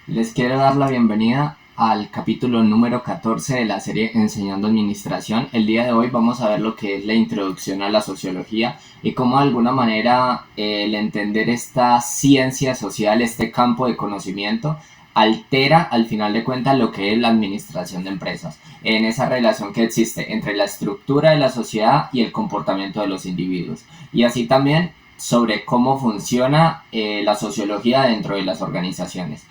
Les quiero dar la bienvenida al capítulo número 14 de la serie Enseñando Administración. El día de hoy vamos a ver lo que es la introducción a la sociología y cómo de alguna manera el entender esta ciencia social, este campo de conocimiento, altera al final de cuentas lo que es la administración de empresas, en esa relación que existe entre la estructura de la sociedad y el comportamiento de los individuos. Y así también sobre cómo funciona la sociología dentro de las organizaciones.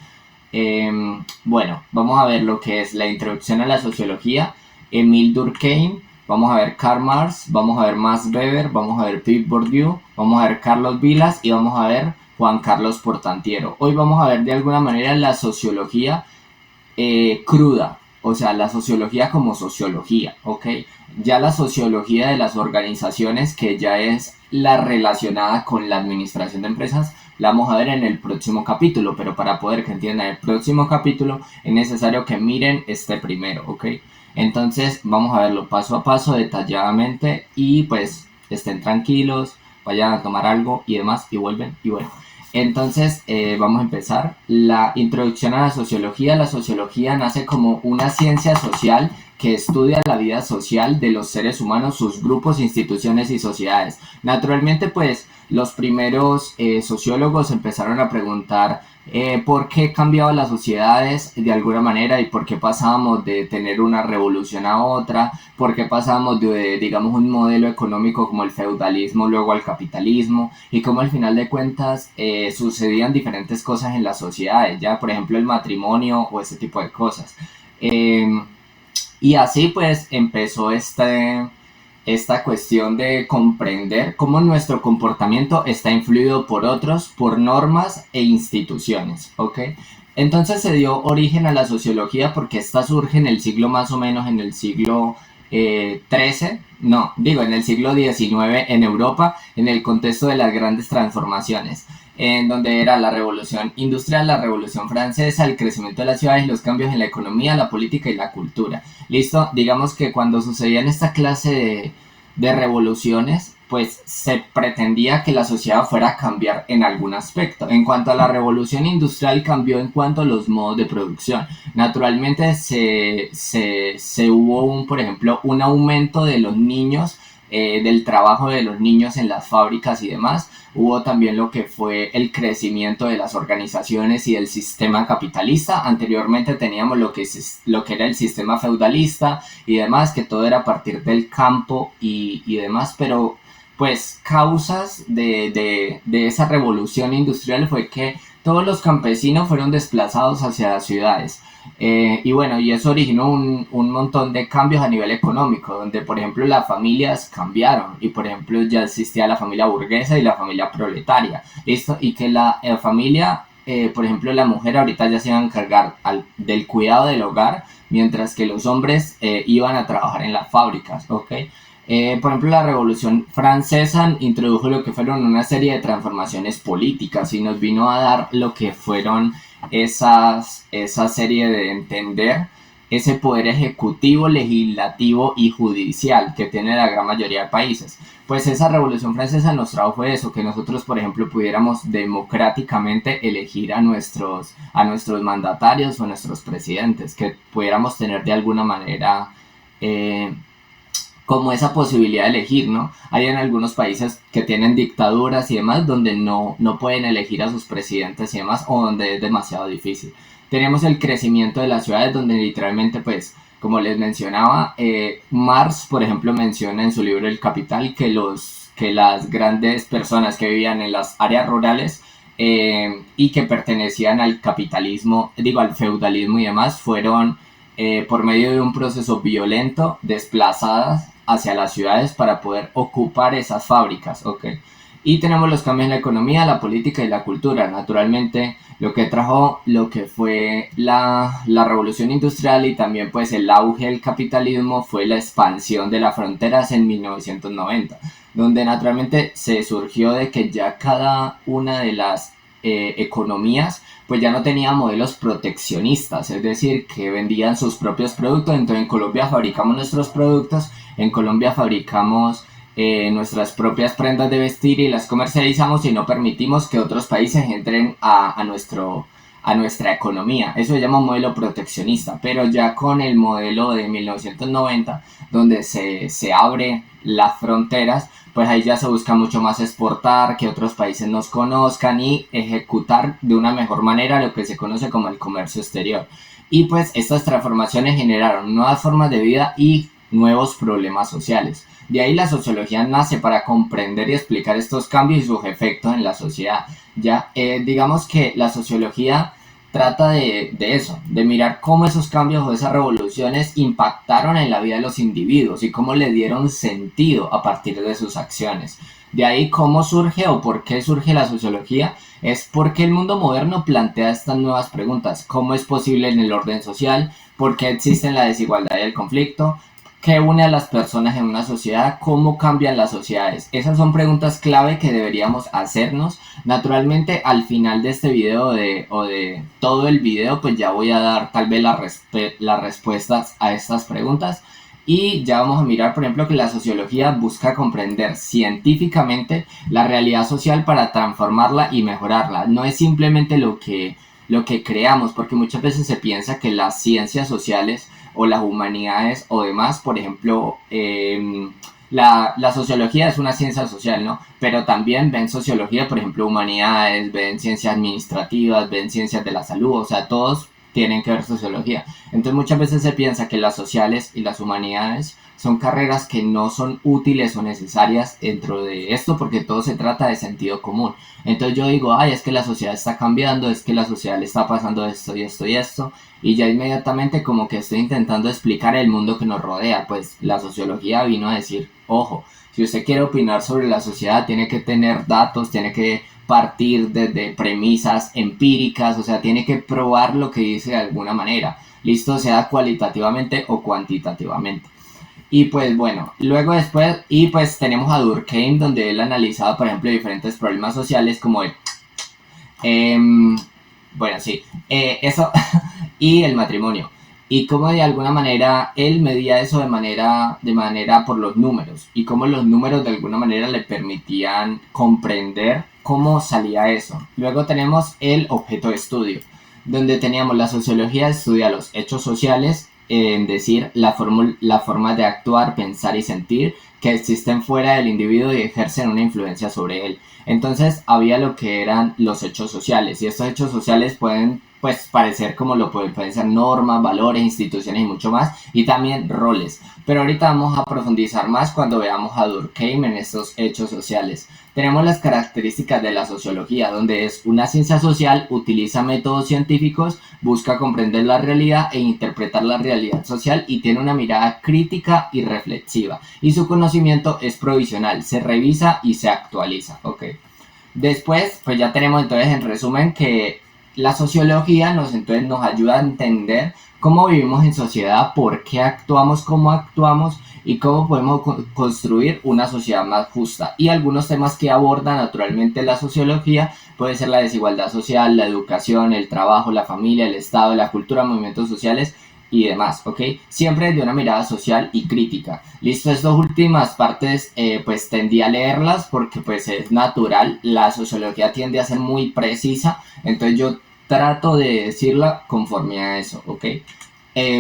Bueno, vamos a ver lo que es la introducción a la sociología. Emile Durkheim, vamos a ver Karl Marx, vamos a ver Max Weber, vamos a ver Pierre Bourdieu, vamos a ver Carlos Vilas y vamos a ver Juan Carlos Portantiero. Hoy vamos a ver de alguna manera la sociología cruda, o sea, la sociología como sociología, ¿ok? Ya la sociología de las organizaciones, que ya es la relacionada con la administración de empresas, la vamos a ver en el próximo capítulo, pero para poder que entiendan el próximo capítulo es necesario que miren este primero, ¿ok? Entonces vamos a verlo paso a paso, detalladamente, y pues estén tranquilos, vayan a tomar algo y demás, y vuelven, y bueno. Entonces, vamos a empezar. La introducción a la sociología. La sociología nace como una ciencia social que estudia la vida social de los seres humanos, sus grupos, instituciones y sociedades. Naturalmente, pues, los primeros sociólogos empezaron a preguntar por qué cambiaban las sociedades de alguna manera y por qué pasábamos de tener una revolución a otra, por qué pasábamos de, digamos, un modelo económico como el feudalismo luego al capitalismo y cómo al final de cuentas sucedían diferentes cosas en las sociedades, ya por ejemplo el matrimonio o ese tipo de cosas. Eh, y así pues empezó esta cuestión de comprender cómo nuestro comportamiento está influido por otros, por normas e instituciones, ¿ok? Entonces se dio origen a la sociología porque esta surge en el siglo más o menos en el siglo XIII, no, digo en el siglo XIX en Europa, en el contexto de las grandes transformaciones, en donde era la revolución industrial, la revolución francesa, el crecimiento de las ciudades y los cambios en la economía, la política y la cultura. Listo, digamos que cuando sucedían esta clase de revoluciones, pues se pretendía que la sociedad fuera a cambiar en algún aspecto. En cuanto a la revolución industrial, cambió en cuanto a los modos de producción. Naturalmente se hubo, por ejemplo, un aumento de los niños, del trabajo de los niños en las fábricas y demás. Hubo también lo que fue el crecimiento de las organizaciones y del sistema capitalista. Anteriormente teníamos lo que era el sistema feudalista y demás, que todo era a partir del campo y demás, pero pues causas de esa revolución industrial fue que todos los campesinos fueron desplazados hacia las ciudades. Y bueno, y eso originó un montón de cambios a nivel económico, donde por ejemplo las familias cambiaron y por ejemplo ya existía la familia burguesa y la familia proletaria, ¿listo? Y que la familia, por ejemplo la mujer ahorita ya se iba a encargar del cuidado del hogar, mientras que los hombres iban a trabajar en las fábricas, ¿ok? Por ejemplo, la Revolución Francesa introdujo lo que fueron una serie de transformaciones políticas y nos vino a dar lo que fueron esa serie de entender ese poder ejecutivo, legislativo y judicial que tiene la gran mayoría de países. Pues esa Revolución Francesa nos trajo fue eso, que nosotros, por ejemplo, pudiéramos democráticamente elegir a nuestros mandatarios o a nuestros presidentes, que pudiéramos tener de alguna manera eh, como esa posibilidad de elegir, ¿no? Hay en algunos países que tienen dictaduras y demás donde no pueden elegir a sus presidentes y demás, o donde es demasiado difícil. Tenemos el crecimiento de las ciudades donde literalmente, pues, como les mencionaba, Marx, por ejemplo, menciona en su libro El Capital que las grandes personas que vivían en las áreas rurales y que pertenecían al capitalismo, digo, al feudalismo y demás, fueron por medio de un proceso violento desplazadas hacia las ciudades para poder ocupar esas fábricas, ¿ok? Y tenemos los cambios en la economía, la política y la cultura. Naturalmente, lo que trajo lo que fue la revolución industrial y también pues el auge del capitalismo fue la expansión de las fronteras en 1990, donde naturalmente se surgió de que ya cada una de las economías pues ya no tenía modelos proteccionistas, es decir, que vendían sus propios productos. Entonces en Colombia fabricamos nuestros productos, en Colombia fabricamos nuestras propias prendas de vestir y las comercializamos y no permitimos que otros países entren a nuestra economía. Eso se llama un modelo proteccionista, pero ya con el modelo de 1990, donde se abre las fronteras, pues ahí ya se busca mucho más exportar, que otros países nos conozcan y ejecutar de una mejor manera lo que se conoce como el comercio exterior. Y pues estas transformaciones generaron nuevas formas de vida y nuevos problemas sociales. De ahí la sociología nace para comprender y explicar estos cambios y sus efectos en la sociedad. Ya, digamos que la sociología trata de eso, de mirar cómo esos cambios o esas revoluciones impactaron en la vida de los individuos y cómo le dieron sentido a partir de sus acciones. De ahí cómo surge o por qué surge la sociología es porque el mundo moderno plantea estas nuevas preguntas. ¿Cómo es posible en el orden social? ¿Por qué existen la desigualdad y el conflicto? ¿Qué une a las personas en una sociedad? ¿Cómo cambian las sociedades? Esas son preguntas clave que deberíamos hacernos. Naturalmente, al final de este video o de todo el video, pues ya voy a dar tal vez las respuestas a estas preguntas. Y ya vamos a mirar, por ejemplo, que la sociología busca comprender científicamente la realidad social para transformarla y mejorarla. No es simplemente lo que creamos, porque muchas veces se piensa que las ciencias sociales o las humanidades o demás, por ejemplo, la sociología es una ciencia social, ¿no? Pero también ven sociología, por ejemplo, humanidades, ven ciencias administrativas, ven ciencias de la salud, o sea, todos tienen que ver sociología. Entonces muchas veces se piensa que las sociales y las humanidades son carreras que no son útiles o necesarias dentro de esto porque todo se trata de sentido común. Entonces yo digo, ay, es que la sociedad está cambiando, es que la sociedad le está pasando esto y esto y esto, y ya inmediatamente como que estoy intentando explicar el mundo que nos rodea. Pues la sociología vino a decir, ojo, si usted quiere opinar sobre la sociedad tiene que tener datos, tiene que partir desde premisas empíricas, o sea, tiene que probar lo que dice de alguna manera, listo, sea cualitativamente o cuantitativamente. Y pues bueno, luego después, y pues tenemos a Durkheim, donde él analizaba, por ejemplo, diferentes problemas sociales como el, bueno, sí, eso, y el matrimonio. Y cómo de alguna manera él medía eso de manera por los números. Y cómo los números de alguna manera le permitían comprender cómo salía eso. Luego tenemos el objeto de estudio, donde teníamos la sociología estudia los hechos sociales, en decir, la forma de actuar, pensar y sentir que existen fuera del individuo y ejercen una influencia sobre él. Entonces había lo que eran los hechos sociales, y estos hechos sociales pueden pues parecer como pueden ser normas, valores, instituciones y mucho más, y también roles. Pero ahorita vamos a profundizar más cuando veamos a Durkheim en estos hechos sociales. Tenemos las características de la sociología, donde es una ciencia social, utiliza métodos científicos, busca comprender la realidad e interpretar la realidad social y tiene una mirada crítica y reflexiva. Y su conocimiento es provisional, se revisa y se actualiza. Okay. Después, pues ya tenemos entonces en resumen que la sociología entonces nos ayuda a entender cómo vivimos en sociedad, por qué actuamos, cómo actuamos y cómo podemos construir una sociedad más justa. Y algunos temas que aborda naturalmente la sociología puede ser la desigualdad social, la educación, el trabajo, la familia, el Estado, la cultura, movimientos sociales y demás, ¿ok? Siempre de una mirada social y crítica. Listo, estas últimas partes pues tendí a leerlas porque pues es natural, la sociología tiende a ser muy precisa, entonces yo trato de decirla conforme a eso, ¿ok?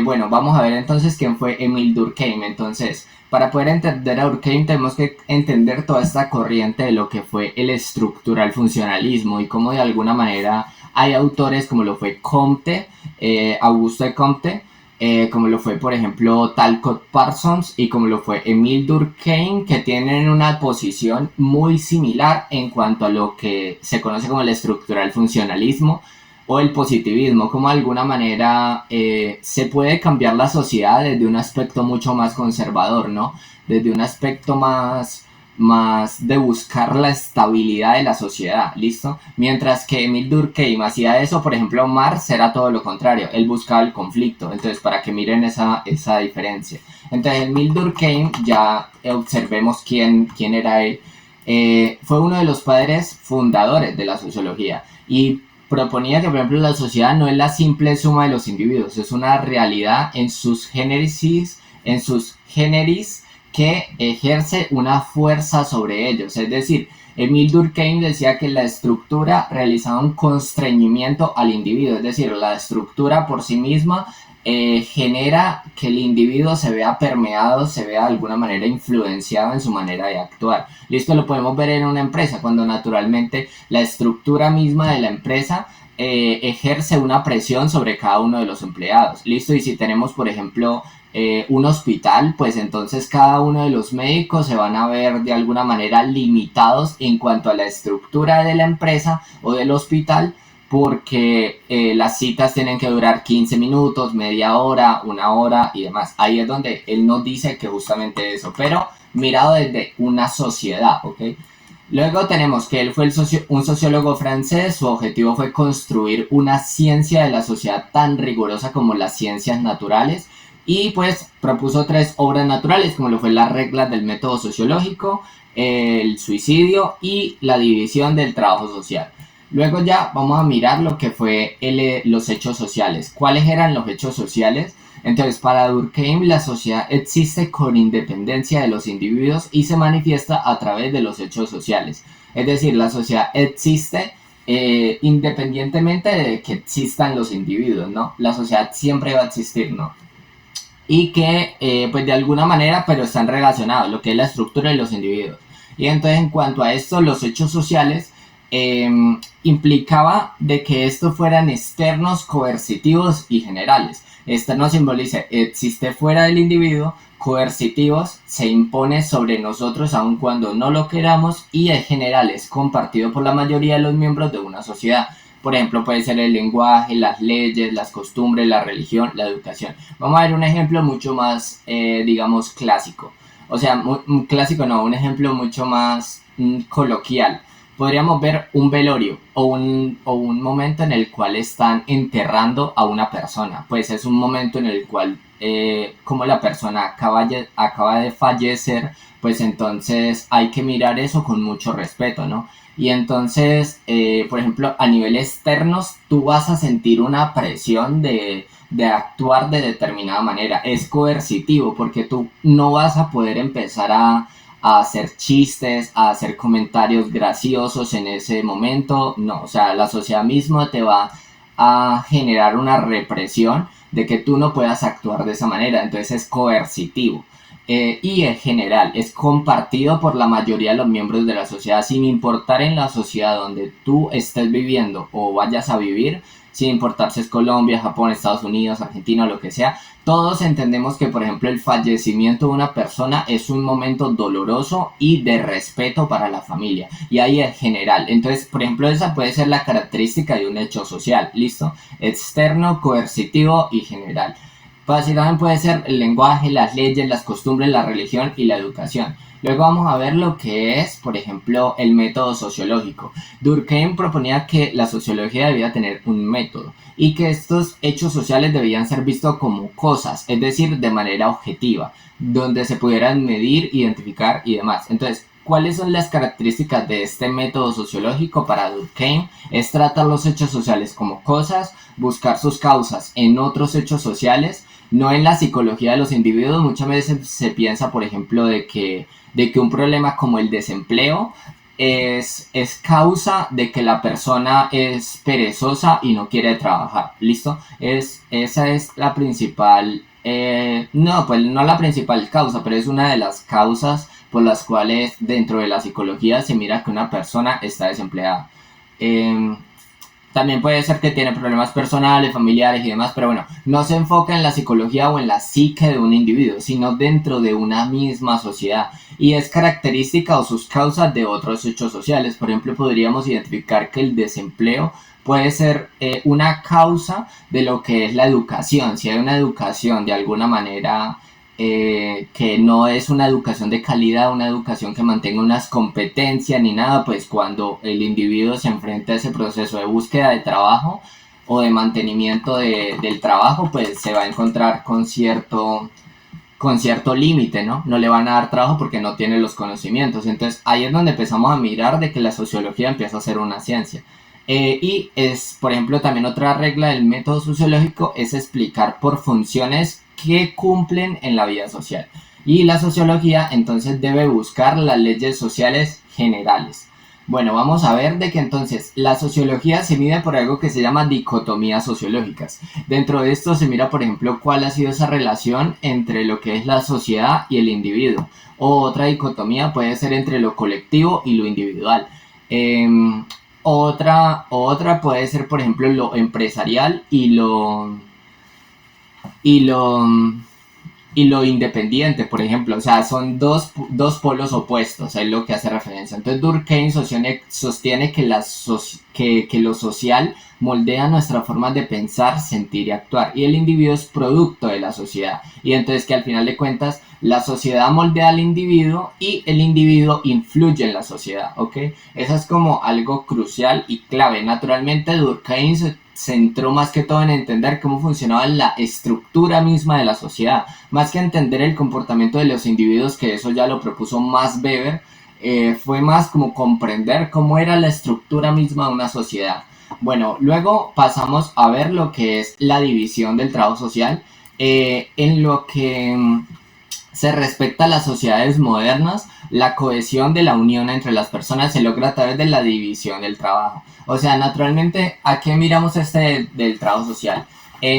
Bueno, vamos a ver entonces quién fue Émile Durkheim. Entonces, para poder entender a Durkheim tenemos que entender toda esta corriente de lo que fue el estructural funcionalismo y cómo de alguna manera hay autores como lo fue Comte, Auguste Comte, como lo fue por ejemplo Talcott Parsons y como lo fue Émile Durkheim, que tienen una posición muy similar en cuanto a lo que se conoce como el estructural funcionalismo o el positivismo, como de alguna manera se puede cambiar la sociedad desde un aspecto mucho más conservador, ¿no? Desde un aspecto más de buscar la estabilidad de la sociedad, ¿listo? Mientras que Émile Durkheim hacía eso, por ejemplo, Marx era todo lo contrario, él buscaba el conflicto, entonces para que miren esa diferencia. Entonces Émile Durkheim, ya observemos quién era él, fue uno de los padres fundadores de la sociología y proponía que, por ejemplo, la sociedad no es la simple suma de los individuos, es una realidad en sus generis que ejerce una fuerza sobre ellos. Es decir, Emile Durkheim decía que la estructura realizaba un constreñimiento al individuo, es decir, la estructura por sí misma genera que el individuo se vea permeado, se vea de alguna manera influenciado en su manera de actuar. Listo, lo podemos ver en una empresa, cuando naturalmente la estructura misma de la empresa ejerce una presión sobre cada uno de los empleados. Listo, y si tenemos, por ejemplo, un hospital, pues entonces cada uno de los médicos se van a ver de alguna manera limitados en cuanto a la estructura de la empresa o del hospital, porque las citas tienen que durar 15 minutos, media hora, una hora y demás. Ahí es donde él nos dice que justamente eso, pero mirado desde una sociedad, ¿ok? Luego tenemos que él fue un sociólogo francés, su objetivo fue construir una ciencia de la sociedad tan rigurosa como las ciencias naturales y pues propuso 3 obras naturales como lo fue las reglas del método sociológico, el suicidio y la división del trabajo social. Luego ya vamos a mirar lo que fue los hechos sociales. ¿Cuáles eran los hechos sociales? Entonces, para Durkheim, la sociedad existe con independencia de los individuos y se manifiesta a través de los hechos sociales. Es decir, la sociedad existe independientemente de que existan los individuos, ¿no? La sociedad siempre va a existir, ¿no? Y que, pues de alguna manera, pero están relacionados, lo que es la estructura de los individuos. Y entonces, en cuanto a esto, los hechos sociales eh, implicaba de que estos fueran externos, coercitivos y generales. Externo simboliza existe fuera del individuo, coercitivos se impone sobre nosotros aun cuando no lo queramos y el general es compartido por la mayoría de los miembros de una sociedad. Por ejemplo, puede ser el lenguaje, las leyes, las costumbres, la religión, la educación. Vamos a ver un ejemplo mucho más, digamos, clásico. O sea, clásico no, un ejemplo mucho más coloquial. Podríamos ver un velorio o un momento en el cual están enterrando a una persona. Pues es un momento en el cual, como la persona acaba de fallecer, pues entonces hay que mirar eso con mucho respeto, ¿no? Y entonces, por ejemplo, a nivel externos, tú vas a sentir una presión de actuar de determinada manera. Es coercitivo porque tú no vas a poder empezar a hacer chistes, a hacer comentarios graciosos en ese momento. No, o sea, la sociedad misma te va a generar una represión de que tú no puedas actuar de esa manera. Entonces es coercitivo. Y en general es compartido por la mayoría de los miembros de la sociedad, sin importar en la sociedad donde tú estés viviendo o vayas a vivir, sin importar si es Colombia, Japón, Estados Unidos, Argentina o lo que sea. Todos entendemos que, por ejemplo, el fallecimiento de una persona es un momento doloroso y de respeto para la familia. Y ahí es general. Entonces, por ejemplo, esa puede ser la característica de un hecho social. ¿Listo? Externo, coercitivo y general. Así también puede ser el lenguaje, las leyes, las costumbres, la religión y la educación. Luego vamos a ver lo que es, por ejemplo, el método sociológico. Durkheim proponía que la sociología debía tener un método y que estos hechos sociales debían ser vistos como cosas, es decir, de manera objetiva, donde se pudieran medir, identificar y demás. Entonces, ¿cuáles son las características de este método sociológico para Durkheim? Es tratar los hechos sociales como cosas, buscar sus causas en otros hechos sociales, no en la psicología de los individuos. Muchas veces se piensa, por ejemplo, de que un problema como el desempleo es causa de que la persona es perezosa y no quiere trabajar. ¿Listo? Esa es la principal, no, pues no la principal causa, pero es una de las causas por las cuales dentro de la psicología se mira que una persona está desempleada. También puede ser que tiene problemas personales, familiares y demás, pero bueno, no se enfoca en la psicología o en la psique de un individuo, sino dentro de una misma sociedad. Y es característica o sus causas de otros hechos sociales. Por ejemplo, podríamos identificar que el desempleo puede ser una causa de lo que es la educación. Si hay una educación de alguna manera que no es una educación de calidad, una educación que mantenga unas competencias ni nada, pues cuando el individuo se enfrenta a ese proceso de búsqueda de trabajo o de mantenimiento del trabajo, pues se va a encontrar con cierto límite, ¿no? No le van a dar trabajo porque no tiene los conocimientos. Entonces ahí es donde empezamos a mirar de que la sociología empieza a ser una ciencia. Y es, por ejemplo, también otra regla del método sociológico es explicar por funciones que cumplen en la vida social. Y la sociología entonces debe buscar las leyes sociales generales. Bueno, vamos a ver de que entonces la sociología se mide por algo que se llama dicotomías sociológicas. Dentro de esto se mira, por ejemplo, cuál ha sido esa relación entre lo que es la sociedad y el individuo. O otra dicotomía puede ser entre lo colectivo y lo individual. Eh, otra puede ser, por ejemplo, lo empresarial y lo y lo independiente, por ejemplo, o sea, son dos polos opuestos, es lo que hace referencia. Entonces Durkheim sostiene que, que lo social moldea nuestras formas de pensar, sentir y actuar, y el individuo es producto de la sociedad, y entonces que al final de cuentas la sociedad moldea al individuo y el individuo influye en la sociedad, ¿ok? Eso es como algo crucial y clave. Naturalmente Durkheim se centró más que todo en entender cómo funcionaba la estructura misma de la sociedad, más que entender el comportamiento de los individuos, que eso ya lo propuso Max Weber. Fue más como comprender cómo era la estructura misma de una sociedad. Bueno, luego pasamos a ver lo que es la división del trabajo social, en lo que se respecta a las sociedades modernas. La cohesión de la unión entre las personas se logra a través de la división del trabajo. O sea, naturalmente, ¿a qué miramos del trabajo social?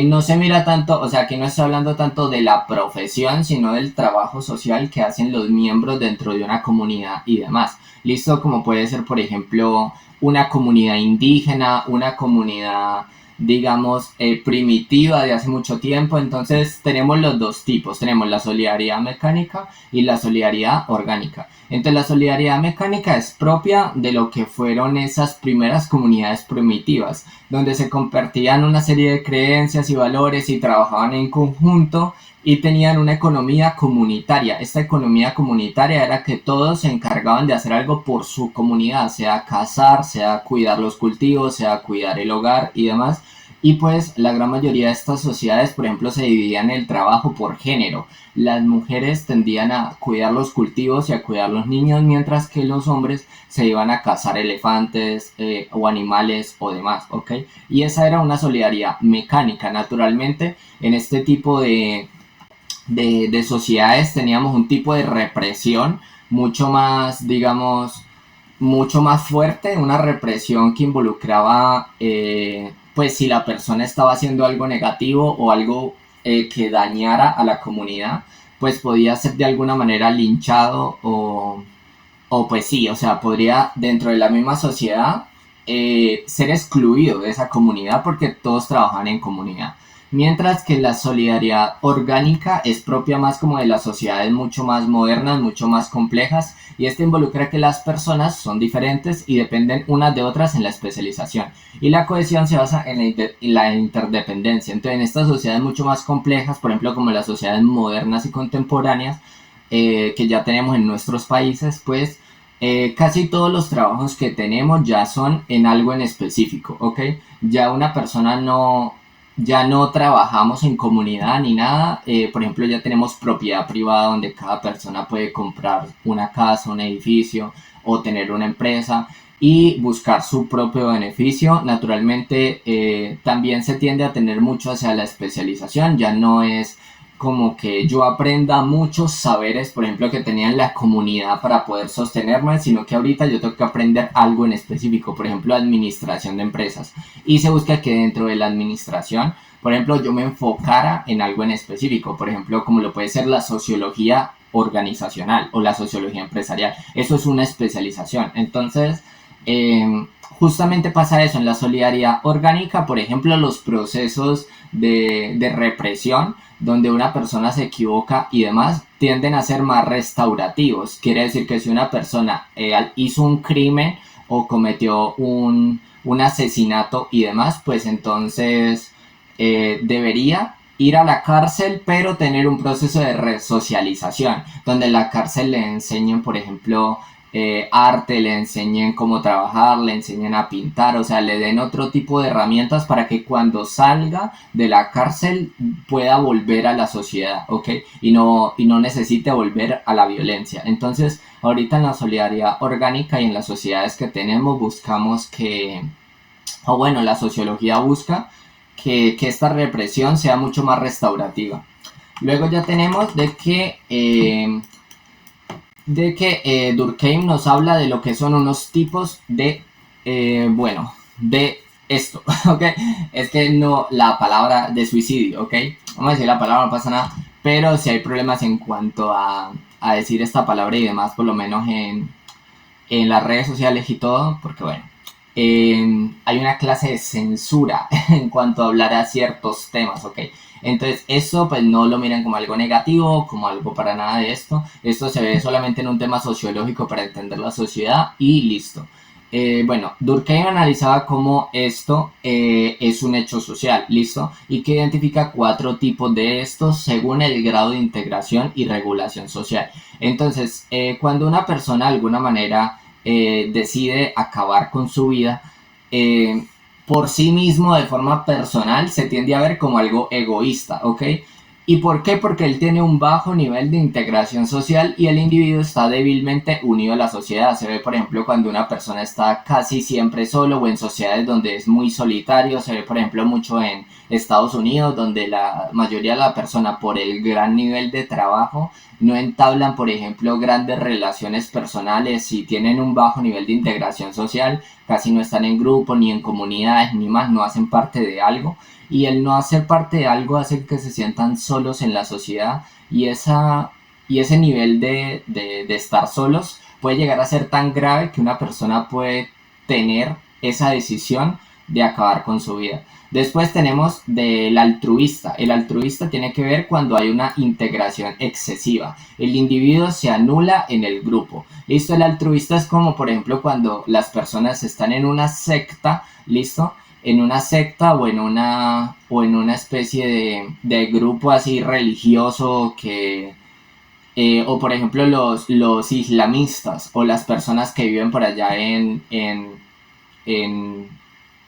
No se mira tanto, o sea, aquí no estoy hablando tanto de la profesión, sino del trabajo social que hacen los miembros dentro de una comunidad y demás. Listo, como puede ser, por ejemplo, una comunidad indígena, una comunidad, digamos, primitiva de hace mucho tiempo. Entonces tenemos los dos tipos, tenemos la solidaridad mecánica y la solidaridad orgánica. Entonces la solidaridad mecánica es propia de lo que fueron esas primeras comunidades primitivas, donde se compartían una serie de creencias y valores y trabajaban en conjunto y tenían una economía comunitaria. Esta economía comunitaria era que todos se encargaban de hacer algo por su comunidad, sea cazar, sea cuidar los cultivos, sea cuidar el hogar y demás. Y pues la gran mayoría de estas sociedades, por ejemplo, se dividían el trabajo por género. Las mujeres tendían a cuidar los cultivos y a cuidar los niños, mientras que los hombres se iban a cazar elefantes o animales o demás, ¿ok? Y esa era una solidaridad mecánica. Naturalmente, en este tipo de sociedades teníamos un tipo de represión mucho más, digamos, mucho más fuerte, una represión que involucraba, pues si la persona estaba haciendo algo negativo o algo que dañara a la comunidad, pues podía ser de alguna manera linchado o pues sí, o sea, podría dentro de la misma sociedad ser excluido de esa comunidad porque todos trabajan en comunidad. Mientras que la solidaridad orgánica es propia más como de las sociedades mucho más modernas, mucho más complejas, y esto involucra que las personas son diferentes y dependen unas de otras en la especialización. Y la cohesión se basa en la interdependencia. Entonces, en estas sociedades mucho más complejas, por ejemplo, como las sociedades modernas y contemporáneas, que ya tenemos en nuestros países, pues casi todos los trabajos que tenemos ya son en algo en específico, ¿ok? Ya una persona ya no trabajamos en comunidad ni nada. Por ejemplo, ya tenemos propiedad privada donde cada persona puede comprar una casa, un edificio o tener una empresa y buscar su propio beneficio. Naturalmente, también se tiende a tener mucho hacia la especialización. Ya no es como que yo aprenda muchos saberes, por ejemplo, que tenía en la comunidad para poder sostenerme, sino que ahorita yo tengo que aprender algo en específico, por ejemplo, administración de empresas. Y se busca que dentro de la administración, por ejemplo, yo me enfocara en algo en específico, por ejemplo, como lo puede ser la sociología organizacional o la sociología empresarial. Eso es una especialización. Entonces, justamente pasa eso en la solidaridad orgánica, por ejemplo, los procesos de represión donde una persona se equivoca y demás tienden a ser más restaurativos. Quiere decir que si una persona hizo un crimen o cometió un asesinato y demás, pues entonces debería ir a la cárcel, pero tener un proceso de resocialización, donde en la cárcel le enseñen, por ejemplo, arte, le enseñen cómo trabajar, le enseñen a pintar, o sea, le den otro tipo de herramientas para que cuando salga de la cárcel pueda volver a la sociedad, ¿ok? Y no necesite volver a la violencia. Entonces, ahorita en la solidaridad orgánica y en las sociedades que tenemos buscamos o bueno, la sociología busca que esta represión sea mucho más restaurativa. Luego ya tenemos de que de que Durkheim nos habla de lo que son unos tipos de, de esto, ¿ok? Es que no la palabra de suicidio, ¿ok? Vamos a decir la palabra, no pasa nada, pero si hay problemas en cuanto a decir esta palabra y demás, por lo menos en las redes sociales y todo, porque bueno, hay una clase de censura en cuanto a hablar a ciertos temas, ¿ok? Entonces eso pues no lo miren como algo negativo, como algo para nada de esto. Esto se ve solamente en un tema sociológico para entender la sociedad y listo. Bueno, Durkheim analizaba cómo esto es un hecho social, ¿listo? Y que identifica 4 tipos de estos según el grado de integración y regulación social. Entonces, cuando una persona de alguna manera decide acabar con su vida, eh, por sí mismo de forma personal se tiende a ver como algo egoísta, ¿ok? ¿Y por qué? Porque él tiene un bajo nivel de integración social y el individuo está débilmente unido a la sociedad. Se ve, por ejemplo, cuando una persona está casi siempre solo o en sociedades donde es muy solitario. Se ve, por ejemplo, mucho en Estados Unidos, donde la mayoría de la persona, por el gran nivel de trabajo, no entablan, por ejemplo, grandes relaciones personales y tienen un bajo nivel de integración social. Casi no están en grupo, ni en comunidades, ni más, no hacen parte de algo y el no hacer parte de algo hace que se sientan solos en la sociedad y, y ese nivel de estar solos puede llegar a ser tan grave que una persona puede tener esa decisión de acabar con su vida. Después tenemos del altruista. El altruista tiene que ver cuando hay una integración excesiva. El individuo se anula en el grupo. Listo, el altruista es como por ejemplo cuando las personas están en una secta, listo, en una secta o en una especie de grupo así religioso que o por ejemplo los islamistas o las personas que viven por allá en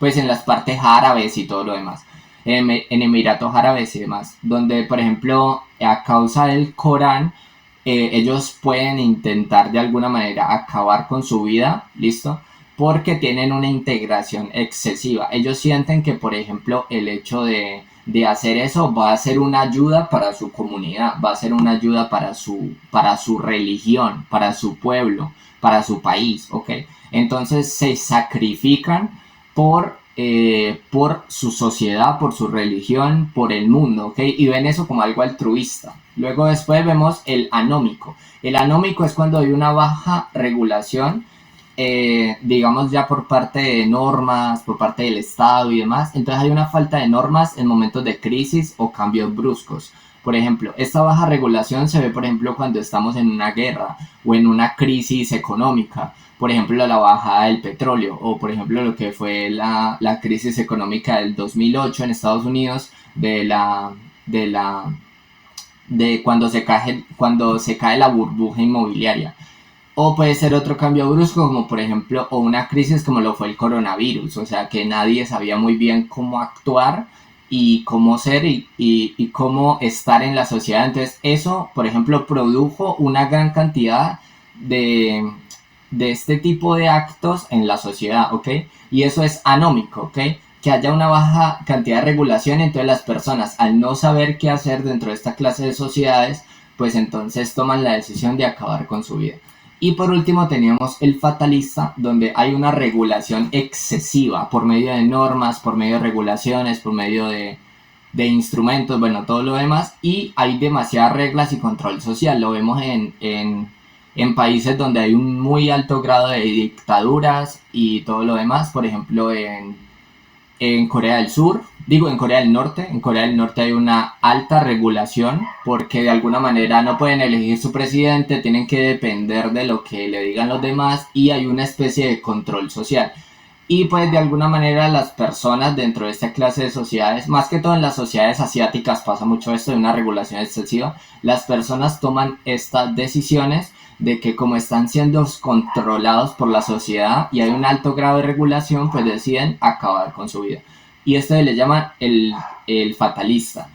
pues en las partes árabes y todo lo demás, en Emiratos Árabes y demás, donde por ejemplo a causa del Corán ellos pueden intentar de alguna manera acabar con su vida, ¿listo? Porque tienen una integración excesiva. Ellos sienten que, por ejemplo, el hecho de hacer eso va a ser una ayuda para su comunidad, va a ser una ayuda para su religión, para su pueblo, para su país, ¿ok? Entonces se sacrifican por su sociedad, por su religión, por el mundo, ¿ok? Y ven eso como algo altruista. Luego después vemos el anómico. El anómico es cuando hay una baja regulación, digamos ya por parte de normas, por parte del Estado y demás. Entonces hay una falta de normas en momentos de crisis o cambios bruscos. Por ejemplo, esta baja regulación se ve, por ejemplo, cuando estamos en una guerra o en una crisis económica. Por ejemplo, la bajada del petróleo o, por ejemplo, lo que fue la crisis económica del 2008 en Estados Unidos de la de cuando se cae la burbuja inmobiliaria. O puede ser otro cambio brusco, como por ejemplo, o una crisis como lo fue el coronavirus, o sea que nadie sabía muy bien cómo actuar y cómo ser y cómo estar en la sociedad. Entonces eso, por ejemplo, produjo una gran cantidad de, de este tipo de actos en la sociedad, ¿ok? Y eso es anómico, ¿ok? Que haya una baja cantidad de regulación, entonces las personas al no saber qué hacer dentro de esta clase de sociedades, pues entonces toman la decisión de acabar con su vida. Y por último teníamos el fatalista, donde hay una regulación excesiva por medio de normas, por medio de regulaciones, por medio de instrumentos, bueno, todo lo demás, y hay demasiadas reglas y control social. Lo vemos en países donde hay un muy alto grado de dictaduras y todo lo demás, por ejemplo en Corea del Sur, digo en Corea del Norte. En Corea del Norte hay una alta regulación porque de alguna manera no pueden elegir su presidente, tienen que depender de lo que le digan los demás y hay una especie de control social. Y pues de alguna manera las personas dentro de esta clase de sociedades, más que todo en las sociedades asiáticas pasa mucho esto de una regulación excesiva, las personas toman estas decisiones de que como están siendo controlados por la sociedad y hay un alto grado de regulación, pues deciden acabar con su vida. Y esto le llaman el fatalista.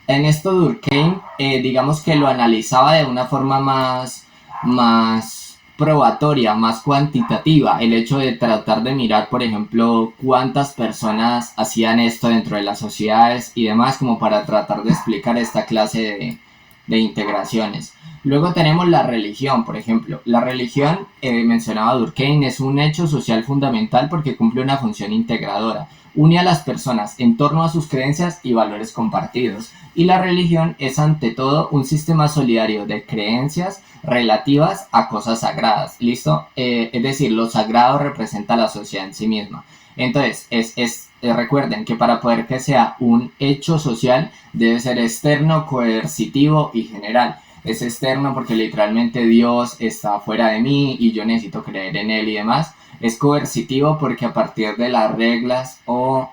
En esto Durkheim, digamos que lo analizaba de una forma más probatoria, más cuantitativa, el hecho de tratar de mirar, por ejemplo, cuántas personas hacían esto dentro de las sociedades y demás, como para tratar de explicar esta clase de integraciones. Luego tenemos la religión, por ejemplo. La religión, mencionaba Durkheim, es un hecho social fundamental porque cumple una función integradora. Une a las personas en torno a sus creencias y valores compartidos. Y la religión es ante todo un sistema solidario de creencias relativas a cosas sagradas. ¿Listo? Es decir, lo sagrado representa a la sociedad en sí misma. Entonces, recuerden que para poder que sea un hecho social debe ser externo, coercitivo y general. Es externo porque literalmente Dios está fuera de mí y yo necesito creer en Él y demás. Es coercitivo porque a partir de las reglas o,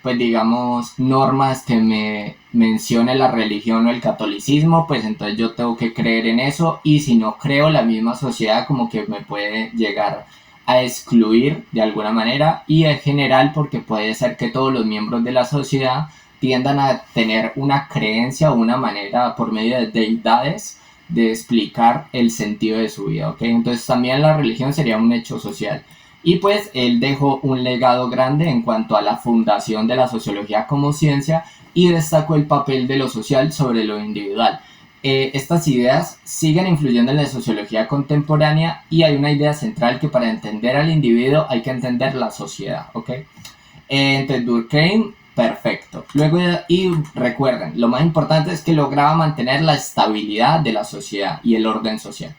pues digamos, normas que me mencione la religión o el catolicismo, pues entonces yo tengo que creer en eso, y si no creo, la misma sociedad como que me puede llegar a excluir de alguna manera. Y es general porque puede ser que todos los miembros de la sociedad tiendan a tener una creencia o una manera por medio de deidades de explicar el sentido de su vida, ¿ok? Entonces también la religión sería un hecho social. Y pues él dejó un legado grande en cuanto a la fundación de la sociología como ciencia y destacó el papel de lo social sobre lo individual. Estas ideas siguen influyendo en la sociología contemporánea y hay una idea central que para entender al individuo hay que entender la sociedad, ¿ok? Entonces Durkheim, perfecto. Luego, y recuerden, lo más importante es que lograba mantener la estabilidad de la sociedad y el orden social.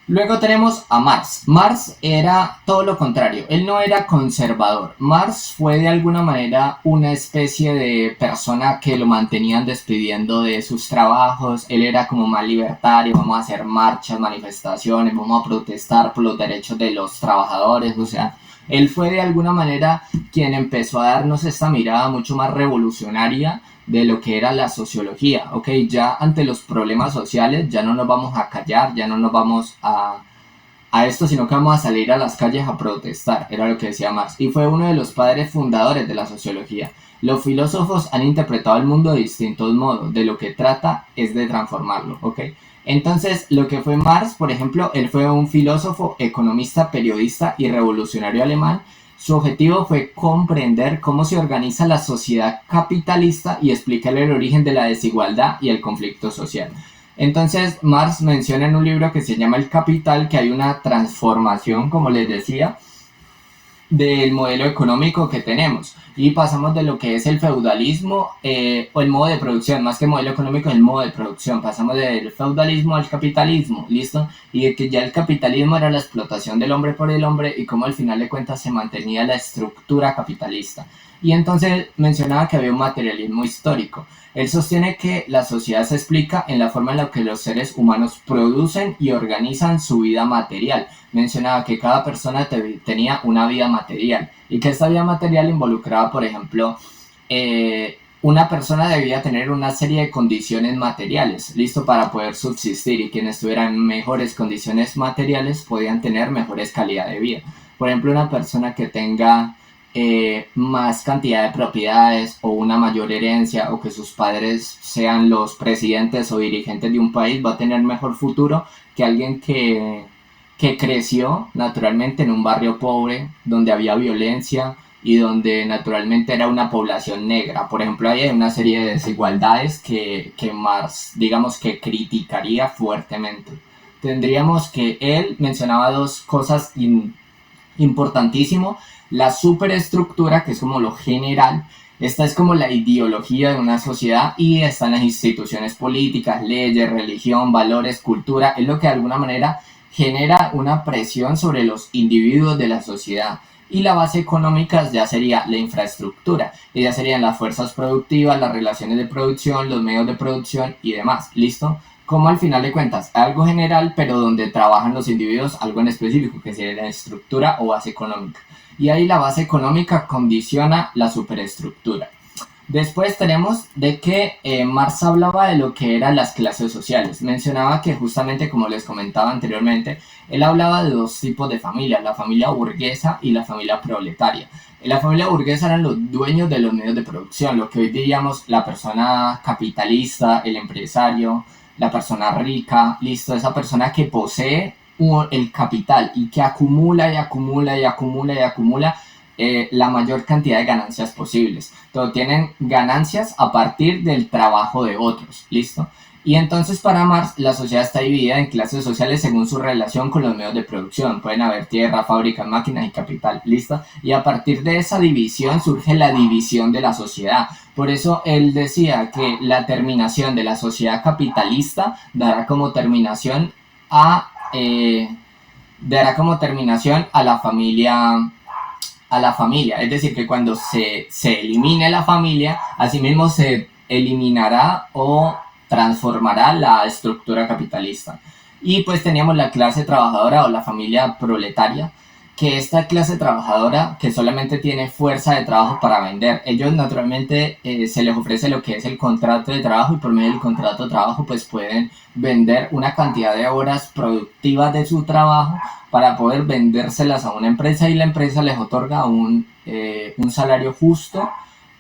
Luego tenemos a Marx. Marx era todo lo contrario, él no era conservador. Marx fue de alguna manera una especie de persona que lo mantenían despidiendo de sus trabajos. Él era como más libertario, vamos a hacer marchas, manifestaciones, vamos a protestar por los derechos de los trabajadores, o sea, él fue de alguna manera quien empezó a darnos esta mirada mucho más revolucionaria de lo que era la sociología, ¿ok? Ya ante los problemas sociales ya no nos vamos a callar, ya no nos vamos a esto, sino que vamos a salir a las calles a protestar, era lo que decía Marx, y fue uno de los padres fundadores de la sociología. Los filósofos han interpretado el mundo de distintos modos, de lo que trata es de transformarlo, ¿ok? Entonces, lo que fue Marx, por ejemplo, él fue un filósofo, economista, periodista y revolucionario alemán. Su objetivo fue comprender cómo se organiza la sociedad capitalista y explicar el origen de la desigualdad y el conflicto social. Entonces, Marx menciona en un libro que se llama El Capital que hay una transformación, como les decía, del modelo económico que tenemos y pasamos de lo que es el feudalismo o el modo de producción, más que modelo económico, el modo de producción, pasamos del feudalismo al capitalismo, ¿listo? Y de que ya el capitalismo era la explotación del hombre por el hombre y cómo al final de cuentas se mantenía la estructura capitalista. Y entonces mencionaba que había un materialismo histórico. Él sostiene que la sociedad se explica en la forma en la que los seres humanos producen y organizan su vida material. Mencionaba que cada persona tenía una vida material y que esta vida material involucraba, por ejemplo, una persona debía tener una serie de condiciones materiales, listo, para poder subsistir, y quienes tuvieran mejores condiciones materiales podían tener mejores calidad de vida. Por ejemplo, una persona que tenga más cantidad de propiedades o una mayor herencia, o que sus padres sean los presidentes o dirigentes de un país, va a tener mejor futuro que alguien que creció naturalmente en un barrio pobre donde había violencia y donde naturalmente era una población negra. Por ejemplo, hay una serie de desigualdades que Marx, digamos, que criticaría fuertemente. Tendríamos que él mencionaba dos cosas importantísimas: la superestructura, que es como lo general. Esta es como la ideología de una sociedad, y están las instituciones políticas, leyes, religión, valores, cultura. Es lo que de alguna manera genera una presión sobre los individuos de la sociedad. Y la base económica ya sería la infraestructura, y ya serían las fuerzas productivas, las relaciones de producción, los medios de producción y demás. ¿Listo? Como al final de cuentas, algo general, pero donde trabajan los individuos, algo en específico, que sería la estructura o base económica. Y ahí la base económica condiciona la superestructura. Después tenemos de que Marx hablaba de lo que eran las clases sociales. Mencionaba que justamente, como les comentaba anteriormente, él hablaba de dos tipos de familias: la familia burguesa y la familia proletaria. En la familia burguesa eran los dueños de los medios de producción, lo que hoy diríamos la persona capitalista, el empresario, la persona rica, listo, esa persona que posee el capital y que acumula y acumula y acumula y acumula la mayor cantidad de ganancias posibles. Entonces tienen ganancias a partir del trabajo de otros, ¿listo? Y entonces para Marx la sociedad está dividida en clases sociales según su relación con los medios de producción. Pueden haber tierra, fábricas, máquinas y capital. ¿Listo? Y a partir de esa división surge la división de la sociedad. Por eso él decía que la terminación de la sociedad capitalista dará como terminación a, a la familia. Es decir, que cuando se elimine la familia, asimismo se eliminará o transformará la estructura capitalista. Y pues teníamos la clase trabajadora o la familia proletaria, que esta clase trabajadora que solamente tiene fuerza de trabajo para vender. Ellos naturalmente se les ofrece lo que es el contrato de trabajo y por medio del contrato de trabajo pues pueden vender una cantidad de horas productivas de su trabajo para poder vendérselas a una empresa y la empresa les otorga un salario justo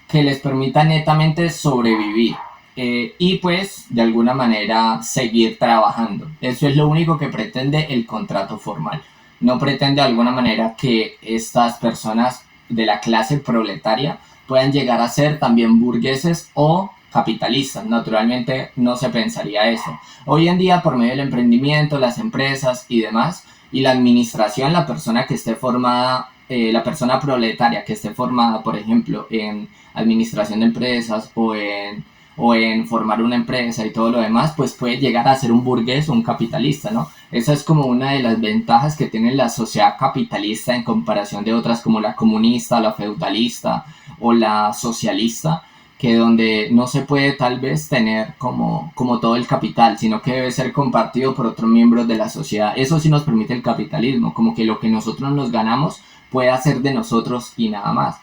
que les permita netamente sobrevivir. Y pues de alguna manera seguir trabajando. Eso es lo único que pretende el contrato formal. No pretende de alguna manera que estas personas de la clase proletaria puedan llegar a ser también burgueses o capitalistas. Naturalmente no se pensaría eso. Hoy en día por medio del emprendimiento, las empresas y demás, y la administración, la persona que esté formada, la persona proletaria que esté formada, por ejemplo, en administración de empresas o en formar una empresa y todo lo demás, pues puede llegar a ser un burgués o un capitalista, ¿no? Esa es como una de las ventajas que tiene la sociedad capitalista en comparación de otras como la comunista, la feudalista o la socialista, que donde no se puede tal vez tener como todo el capital, sino que debe ser compartido por otros miembros de la sociedad. Eso sí nos permite el capitalismo, como que lo que nosotros nos ganamos puede ser de nosotros y nada más.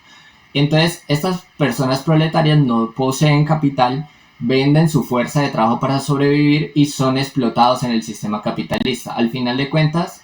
Entonces, estas personas proletarias no poseen capital, venden su fuerza de trabajo para sobrevivir y son explotados en el sistema capitalista. Al final de cuentas,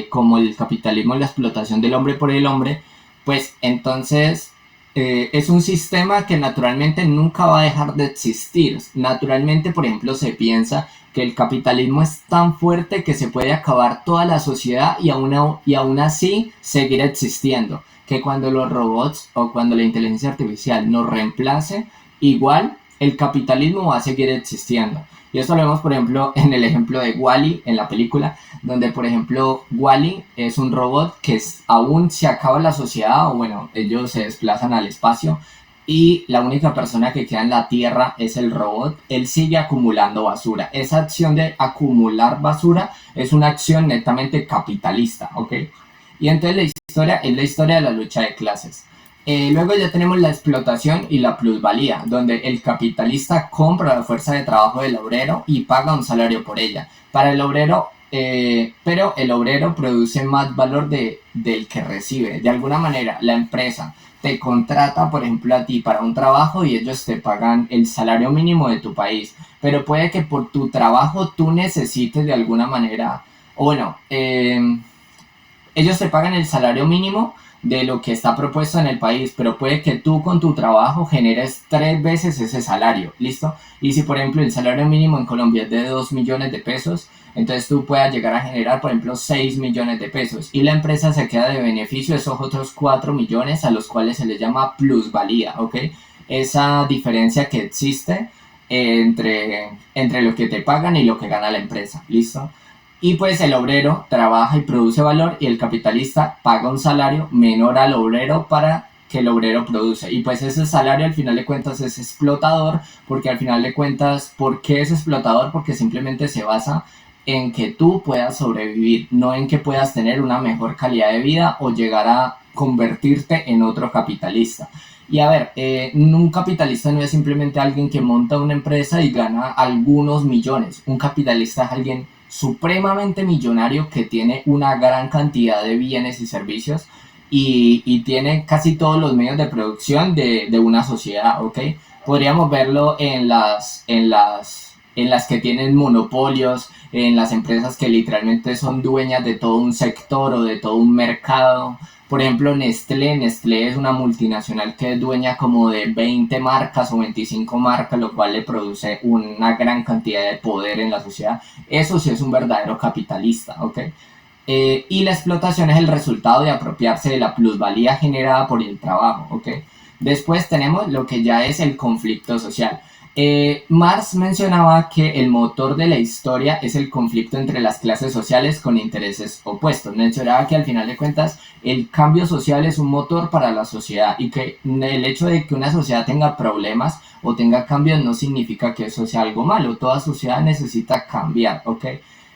como el capitalismo es la explotación del hombre por el hombre, pues entonces es un sistema que naturalmente nunca va a dejar de existir. Naturalmente, por ejemplo, se piensa que el capitalismo es tan fuerte que se puede acabar toda la sociedad y aún así seguir existiendo. Que cuando los robots o cuando la inteligencia artificial nos reemplace, igual el capitalismo va a seguir existiendo. Y eso lo vemos, por ejemplo, en el ejemplo de Wall-E en la película, donde, por ejemplo, Wall-E es un robot que aún se acaba la sociedad, o bueno, ellos se desplazan al espacio y la única persona que queda en la Tierra es el robot. Él sigue acumulando basura. Esa acción de acumular basura es una acción netamente capitalista, ¿ok? Y entonces la historia es la historia de la lucha de clases. Luego ya tenemos la explotación y la plusvalía, donde el capitalista compra la fuerza de trabajo del obrero y paga un salario por ella. Para el obrero, pero el obrero produce más valor del que recibe. De alguna manera, la empresa te contrata, por ejemplo, a ti para un trabajo y ellos te pagan el salario mínimo de tu país. Pero puede que por tu trabajo tú necesites de alguna manera, o bueno, ellos te pagan el salario mínimo de lo que está propuesto en el país, pero puede que tú con tu trabajo generes 3 veces ese salario, ¿listo? Y si por ejemplo el salario mínimo en Colombia es de 2 millones de pesos, entonces tú puedas llegar a generar por ejemplo 6 millones de pesos y la empresa se queda de beneficio esos otros 4 millones a los cuales se les llama plusvalía, ¿ok? Esa diferencia que existe entre lo que te pagan y lo que gana la empresa, ¿listo? Y pues el obrero trabaja y produce valor y el capitalista paga un salario menor al obrero para que el obrero produce. Y pues ese salario al final de cuentas es explotador, porque al final de cuentas, ¿por qué es explotador? Porque simplemente se basa en que tú puedas sobrevivir, no en que puedas tener una mejor calidad de vida o llegar a convertirte en otro capitalista. Y a ver, un capitalista no es simplemente alguien que monta una empresa y gana algunos millones. Un capitalista es alguien supremamente millonario que tiene una gran cantidad de bienes y servicios y tiene casi todos los medios de producción de una sociedad, ¿ok? Podríamos verlo en las que tienen monopolios, en las empresas que literalmente son dueñas de todo un sector o de todo un mercado. Por ejemplo, Nestlé es una multinacional que es dueña como de 20 marcas o 25 marcas, lo cual le produce una gran cantidad de poder en la sociedad. Eso sí es un verdadero capitalista, ¿ok? Y la explotación es el resultado de apropiarse de la plusvalía generada por el trabajo, ¿ok? Después tenemos lo que ya es el conflicto social. Marx mencionaba que el motor de la historia es el conflicto entre las clases sociales con intereses opuestos. Mencionaba que al final de cuentas el cambio social es un motor para la sociedad y que el hecho de que una sociedad tenga problemas o tenga cambios no significa que eso sea algo malo. Toda sociedad necesita cambiar, ¿ok?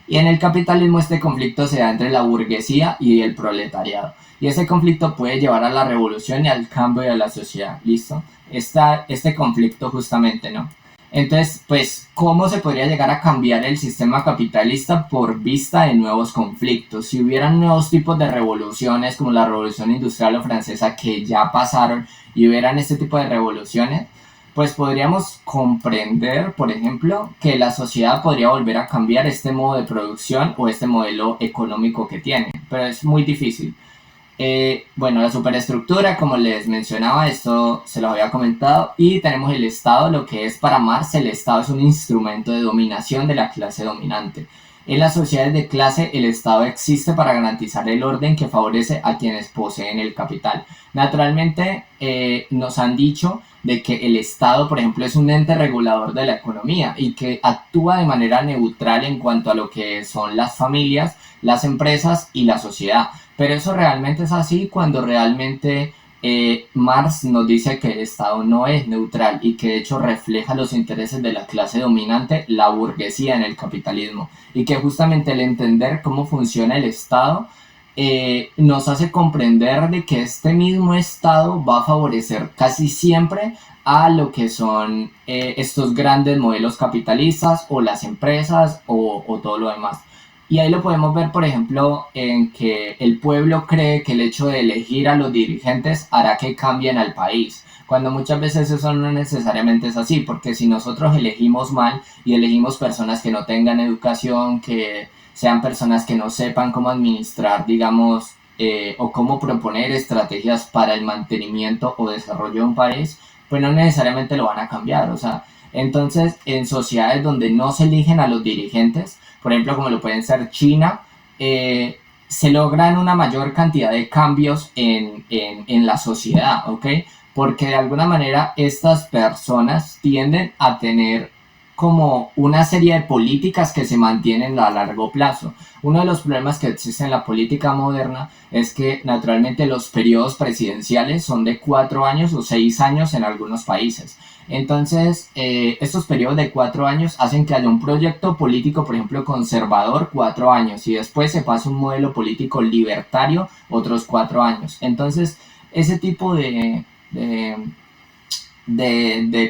Y en el capitalismo este conflicto se da entre la burguesía y el proletariado. Y ese conflicto puede llevar a la revolución y al cambio de la sociedad. ¿Listo? Este conflicto justamente, ¿no? Entonces, pues, ¿cómo se podría llegar a cambiar el sistema capitalista por vista de nuevos conflictos? Si hubieran nuevos tipos de revoluciones, como la revolución industrial o francesa, que ya pasaron, y hubieran este tipo de revoluciones, pues podríamos comprender, por ejemplo, que la sociedad podría volver a cambiar este modo de producción o este modelo económico que tiene, pero es muy difícil. Bueno, la superestructura, como les mencionaba, esto se lo había comentado, y tenemos el Estado. Lo que es para Marx, el Estado es un instrumento de dominación de la clase dominante. En las sociedades de clase, el Estado existe para garantizar el orden que favorece a quienes poseen el capital. Naturalmente, nos han dicho de que el Estado, por ejemplo, es un ente regulador de la economía y que actúa de manera neutral en cuanto a lo que son las familias, las empresas y la sociedad. Pero eso realmente es así cuando realmente Marx nos dice que el Estado no es neutral y que de hecho refleja los intereses de la clase dominante, la burguesía en el capitalismo, y que justamente el entender cómo funciona el Estado nos hace comprender de que este mismo Estado va a favorecer casi siempre a lo que son estos grandes modelos capitalistas o las empresas o todo lo demás. Y ahí lo podemos ver, por ejemplo, en que el pueblo cree que el hecho de elegir a los dirigentes hará que cambien al país, cuando muchas veces eso no necesariamente es así, porque si nosotros elegimos mal y elegimos personas que no tengan educación, que sean personas que no sepan cómo administrar, digamos, o cómo proponer estrategias para el mantenimiento o desarrollo de un país, pues no necesariamente lo van a cambiar. O sea, entonces en sociedades donde no se eligen a los dirigentes, por ejemplo, como lo pueden ser China, se logran una mayor cantidad de cambios en la sociedad, ¿ok? Porque de alguna manera estas personas tienden a tener como una serie de políticas que se mantienen a largo plazo. Uno de los problemas que existe en la política moderna es que naturalmente los periodos presidenciales son de 4 años o 6 años en algunos países. Entonces, estos periodos de 4 años hacen que haya un proyecto político, por ejemplo, conservador, 4 años, y después se pasa un modelo político libertario, otros 4 años. Entonces, ese tipo de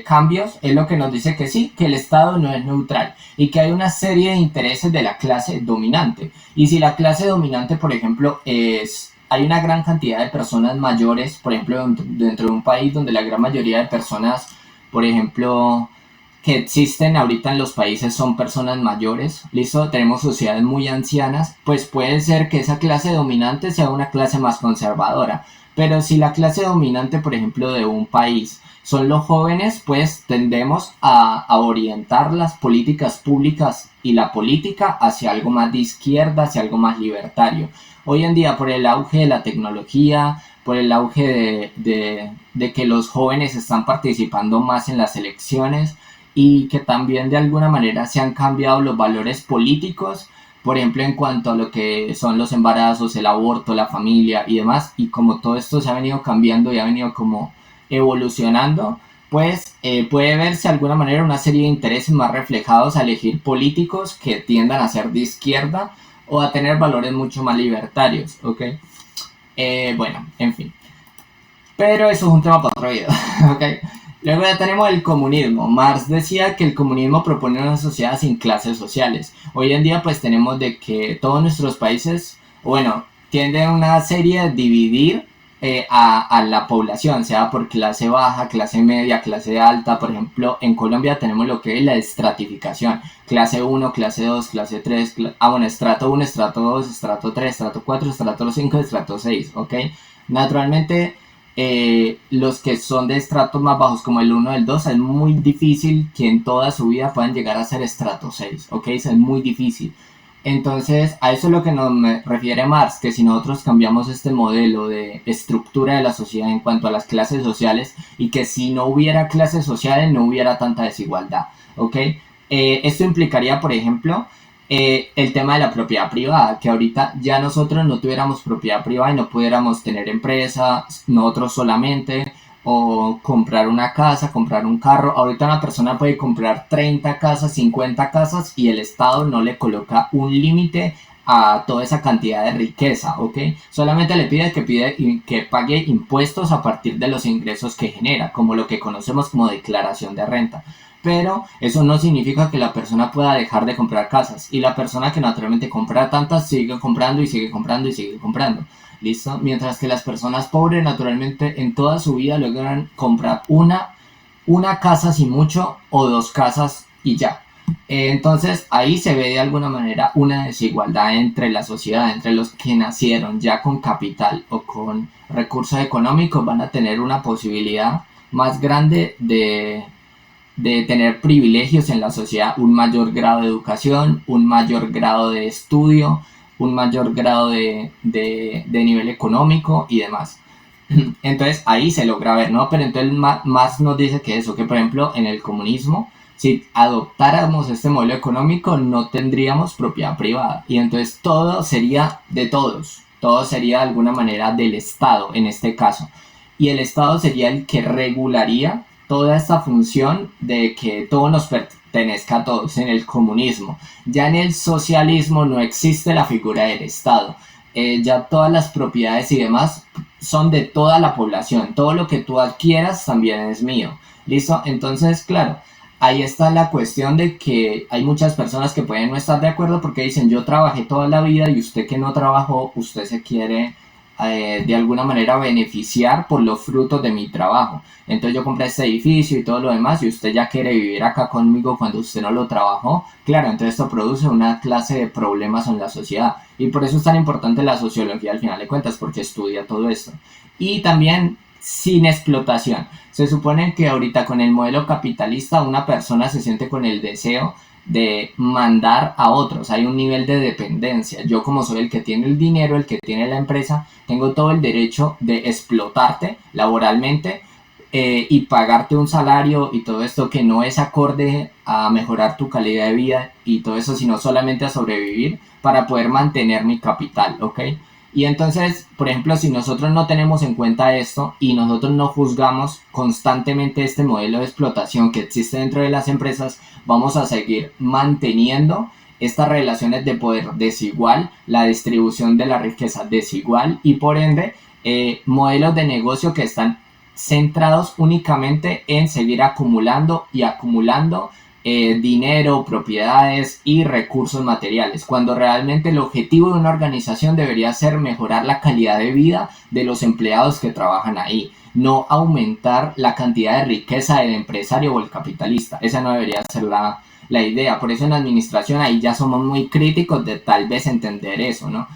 cambios es lo que nos dice que sí, que el Estado no es neutral y que hay una serie de intereses de la clase dominante. Y si la clase dominante, por ejemplo, hay una gran cantidad de personas mayores, por ejemplo, dentro de un país donde la gran mayoría de personas, por ejemplo, que existen ahorita en los países son personas mayores, listo, tenemos sociedades muy ancianas, pues puede ser que esa clase dominante sea una clase más conservadora. Pero si la clase dominante, por ejemplo, de un país son los jóvenes, pues tendemos a orientar las políticas públicas y la política hacia algo más de izquierda, hacia algo más libertario. Hoy en día, por el auge de la tecnología, por el auge de que los jóvenes están participando más en las elecciones y que también de alguna manera se han cambiado los valores políticos, por ejemplo, en cuanto a lo que son los embarazos, el aborto, la familia y demás, y como todo esto se ha venido cambiando y ha venido como evolucionando, pues puede verse de alguna manera una serie de intereses más reflejados a elegir políticos que tiendan a ser de izquierda o a tener valores mucho más libertarios, ¿ok? Bueno, en fin. Pero eso es un tema para otro video, ¿ok? Luego ya tenemos el comunismo. Marx decía que el comunismo propone una sociedad sin clases sociales. Hoy en día pues tenemos de que todos nuestros países, bueno, tienden a una serie de dividir a la población, sea por clase baja, clase media, clase alta. Por ejemplo, en Colombia tenemos lo que es la estratificación. Clase 1, clase 2, clase 3, bueno, estrato 1, estrato 2, estrato 3, estrato 4, estrato 5, estrato 6, ¿ok? Naturalmente, los que son de estratos más bajos como el 1 o el 2, es muy difícil que en toda su vida puedan llegar a ser estrato 6, ¿ok? Es muy difícil. Entonces, a eso es lo que nos refiere Marx, que si nosotros cambiamos este modelo de estructura de la sociedad en cuanto a las clases sociales, y que si no hubiera clases sociales no hubiera tanta desigualdad, ¿ok? Esto implicaría, por ejemplo, el tema de la propiedad privada, que ahorita ya nosotros no tuviéramos propiedad privada y no pudiéramos tener empresa, nosotros solamente, o comprar una casa, comprar un carro. Ahorita una persona puede comprar 30 casas, 50 casas y el Estado no le coloca un límite a toda esa cantidad de riqueza, ¿ok? Solamente le pide que pague impuestos a partir de los ingresos que genera, como lo que conocemos como declaración de renta. Pero eso no significa que la persona pueda dejar de comprar casas, y la persona que naturalmente compra tantas sigue comprando y sigue comprando y sigue comprando. ¿Listo? Mientras que las personas pobres naturalmente en toda su vida logran comprar una casa sin mucho o dos casas y ya. Entonces ahí se ve de alguna manera una desigualdad entre la sociedad, entre los que nacieron ya con capital o con recursos económicos van a tener una posibilidad más grande de tener privilegios en la sociedad, un mayor grado de educación, un mayor grado de estudio, un mayor grado de nivel económico y demás. Entonces ahí se logra ver, ¿no? Pero entonces más nos dice que eso, que por ejemplo en el comunismo, si adoptáramos este modelo económico no tendríamos propiedad privada y entonces todo sería de todos, todo sería de alguna manera del Estado en este caso. Y el Estado sería el que regularía toda esta función de que todo nos pertenezca a todos en el comunismo. Ya en el socialismo no existe la figura del Estado. Ya todas las propiedades y demás son de toda la población. Todo lo que tú adquieras también es mío. ¿Listo? Entonces, claro, ahí está la cuestión de que hay muchas personas que pueden no estar de acuerdo porque dicen yo trabajé toda la vida y usted que no trabajó, usted se quiere de alguna manera beneficiar por los frutos de mi trabajo. Entonces yo compré este edificio y todo lo demás y usted ya quiere vivir acá conmigo cuando usted no lo trabajó. Claro, entonces esto produce una clase de problemas en la sociedad y por eso es tan importante la sociología al final de cuentas, porque estudia todo esto. Y también sin explotación. Se supone que ahorita con el modelo capitalista una persona se siente con el deseo de mandar a otros, hay un nivel de dependencia. Yo como soy el que tiene el dinero, el que tiene la empresa, tengo todo el derecho de explotarte laboralmente y pagarte un salario y todo esto que no es acorde a mejorar tu calidad de vida y todo eso, sino solamente a sobrevivir para poder mantener mi capital, ¿ok? Y entonces, por ejemplo, si nosotros no tenemos en cuenta esto y nosotros no juzgamos constantemente este modelo de explotación que existe dentro de las empresas, vamos a seguir manteniendo estas relaciones de poder desigual, la distribución de la riqueza desigual y por ende modelos de negocio que están centrados únicamente en seguir acumulando y acumulando dinero, propiedades y recursos materiales, cuando realmente el objetivo de una organización debería ser mejorar la calidad de vida de los empleados que trabajan ahí, no aumentar la cantidad de riqueza del empresario o el capitalista. Esa no debería ser la idea. Por eso en la administración ahí ya somos muy críticos de tal vez entender eso, ¿no?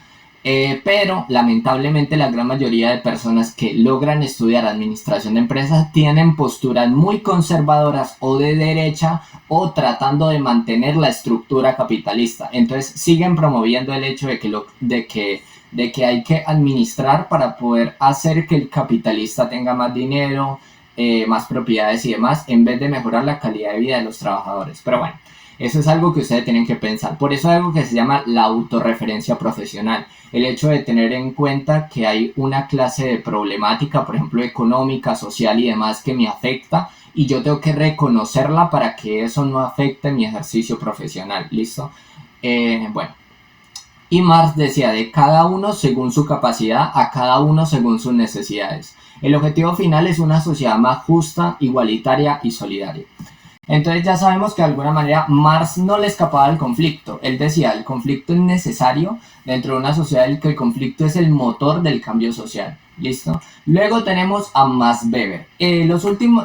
Pero lamentablemente la gran mayoría de personas que logran estudiar administración de empresas tienen posturas muy conservadoras o de derecha o tratando de mantener la estructura capitalista. Entonces siguen promoviendo el hecho de que hay que administrar para poder hacer que el capitalista tenga más dinero, más propiedades y demás, en vez de mejorar la calidad de vida de los trabajadores. Pero bueno, eso es algo que ustedes tienen que pensar. Por eso hay algo que se llama la autorreferencia profesional. El hecho de tener en cuenta que hay una clase de problemática, por ejemplo, económica, social y demás, que me afecta y yo tengo que reconocerla para que eso no afecte mi ejercicio profesional. ¿Listo? Bueno. Y Marx decía de cada uno según su capacidad, a cada uno según sus necesidades. El objetivo final es una sociedad más justa, igualitaria y solidaria. Entonces ya sabemos que de alguna manera Marx no le escapaba del conflicto. Él decía, el conflicto es necesario dentro de una sociedad en que el conflicto es el motor del cambio social. ¿Listo? Luego tenemos a Max Weber.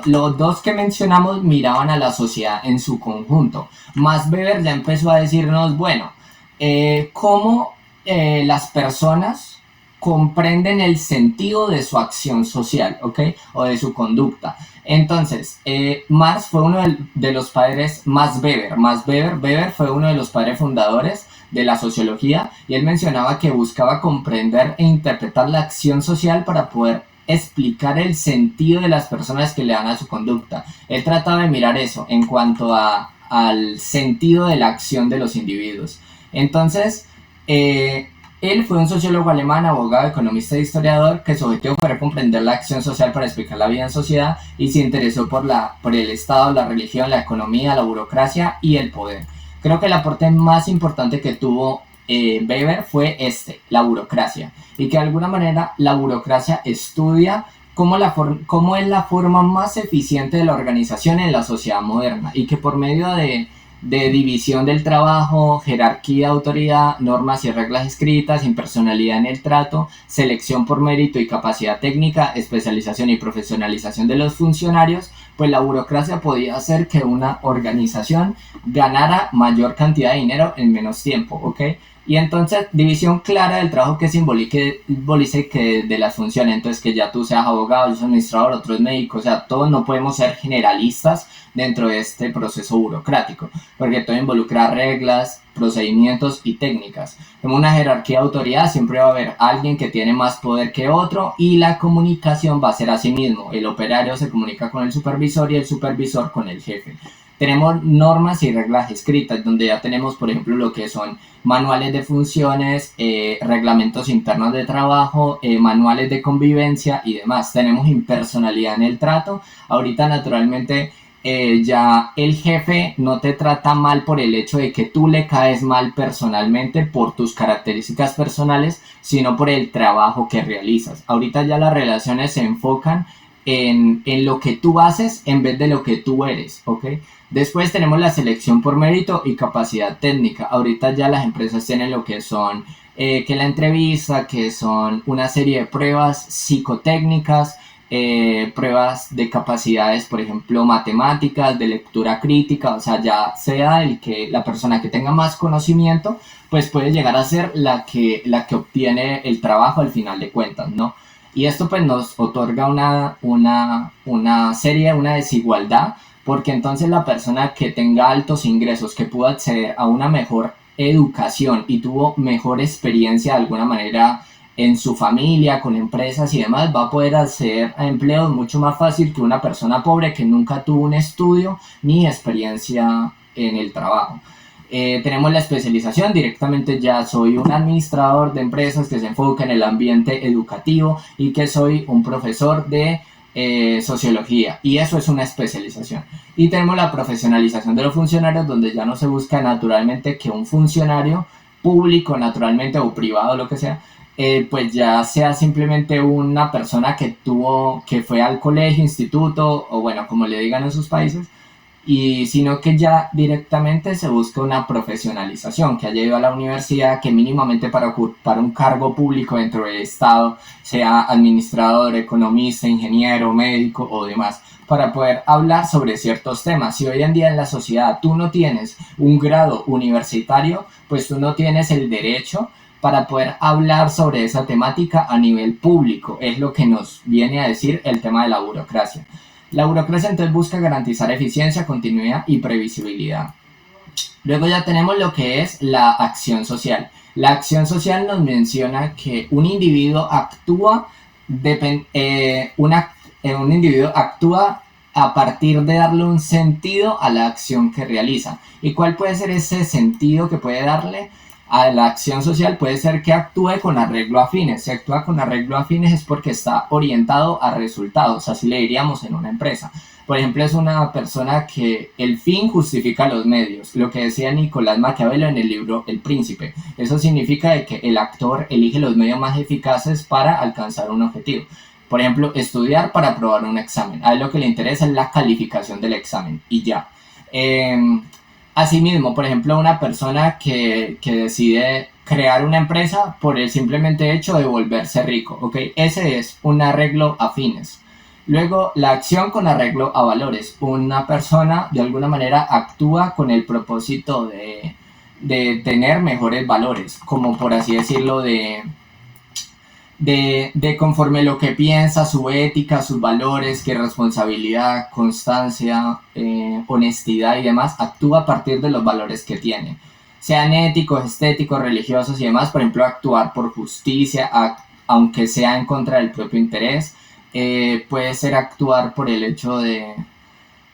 Los dos que mencionamos miraban a la sociedad en su conjunto. Max Weber ya empezó a decirnos, bueno, cómo las personas comprenden el sentido de su acción social, ¿ok? O de su conducta. Entonces, Marx fue uno de los padres, Weber fue uno de los padres fundadores de la sociología, y él mencionaba que buscaba comprender e interpretar la acción social para poder explicar el sentido de las personas que le dan a su conducta. Él trataba de mirar eso en cuanto al sentido de la acción de los individuos. Entonces, él fue un sociólogo alemán, abogado, economista e historiador, que su objetivo fue comprender la acción social para explicar la vida en sociedad, y se interesó por el Estado, la religión, la economía, la burocracia y el poder. Creo que el aporte más importante que tuvo Weber fue la burocracia, y que de alguna manera la burocracia estudia cómo es la forma más eficiente de la organización en la sociedad moderna, y que por medio de división del trabajo, jerarquía, autoridad, normas y reglas escritas, impersonalidad en el trato, selección por mérito y capacidad técnica, especialización y profesionalización de los funcionarios, pues la burocracia podía hacer que una organización ganara mayor cantidad de dinero en menos tiempo, ¿ok? Y entonces, división clara del trabajo que simbolice que de las funciones. Entonces, que ya tú seas abogado, yo soy administrador, otro es médico. O sea, todos no podemos ser generalistas dentro de este proceso burocrático, porque todo involucra reglas, procedimientos y técnicas. En una jerarquía de autoridad siempre va a haber alguien que tiene más poder que otro, y la comunicación va a ser así mismo. El operario se comunica con el supervisor y el supervisor con el jefe. Tenemos normas y reglas escritas, donde ya tenemos, por ejemplo, lo que son manuales de funciones, reglamentos internos de trabajo, manuales de convivencia y demás. Tenemos impersonalidad en el trato. Ahorita, naturalmente, ya el jefe no te trata mal por el hecho de que tú le caes mal personalmente por tus características personales, sino por el trabajo que realizas. Ahorita ya las relaciones se enfocan en lo que tú haces en vez de lo que tú eres, ¿ok? Después tenemos la selección por mérito y capacidad técnica. Ahorita ya las empresas tienen lo que son que la entrevista, que son una serie de pruebas psicotécnicas, pruebas de capacidades, por ejemplo, matemáticas, de lectura crítica. O sea, ya sea la persona que tenga más conocimiento, pues puede llegar a ser la que obtiene el trabajo al final de cuentas, ¿no? Y esto pues nos otorga una desigualdad, porque entonces la persona que tenga altos ingresos, que pueda acceder a una mejor educación y tuvo mejor experiencia de alguna manera en su familia, con empresas y demás, va a poder acceder a empleos mucho más fácil que una persona pobre que nunca tuvo un estudio ni experiencia en el trabajo. Tenemos la especialización. Directamente ya soy un administrador de empresas que se enfoca en el ambiente educativo, y que soy un profesor de sociología, y eso es una especialización. Y tenemos la profesionalización de los funcionarios, donde ya no se busca naturalmente que un funcionario público, naturalmente, o privado, lo que sea, pues ya sea simplemente una persona que fue al colegio, instituto, o bueno, como le digan en sus países, sino que ya directamente se busca una profesionalización, que haya ido a la universidad, que mínimamente para ocupar un cargo público dentro del Estado sea administrador, economista, ingeniero, médico o demás, para poder hablar sobre ciertos temas. Si hoy en día en la sociedad tú no tienes un grado universitario, pues tú no tienes el derecho para poder hablar sobre esa temática a nivel público. Es lo que nos viene a decir el tema de la burocracia. La burocracia entonces busca garantizar eficiencia, continuidad y previsibilidad. Luego ya tenemos lo que es la acción social. La acción social nos menciona que un individuo actúa a partir de darle un sentido a la acción que realiza. ¿Y cuál puede ser ese sentido que puede darle a la acción social? Puede ser que actúe con arreglo a fines. Si actúa con arreglo a fines es porque está orientado a resultados, así le diríamos en una empresa. Por ejemplo, es una persona que el fin justifica los medios, lo que decía Nicolás Maquiavelo en el libro El Príncipe. Eso significa de que el actor elige los medios más eficaces para alcanzar un objetivo. Por ejemplo, estudiar para aprobar un examen. A él lo que le interesa es la calificación del examen y ya. Asimismo, por ejemplo, una persona que decide crear una empresa por el simplemente hecho de volverse rico, ¿ok? Ese es un arreglo a fines. Luego, la acción con arreglo a valores. Una persona, de alguna manera, actúa con el propósito de tener mejores valores, como por así decirlo, de conforme lo que piensa, su ética, sus valores, que responsabilidad, constancia, honestidad y demás, actúa a partir de los valores que tiene. sean éticos, estéticos, religiosos y demás. Por ejemplo, actuar por justicia, aunque sea en contra del propio interés. Puede ser actuar por el hecho de,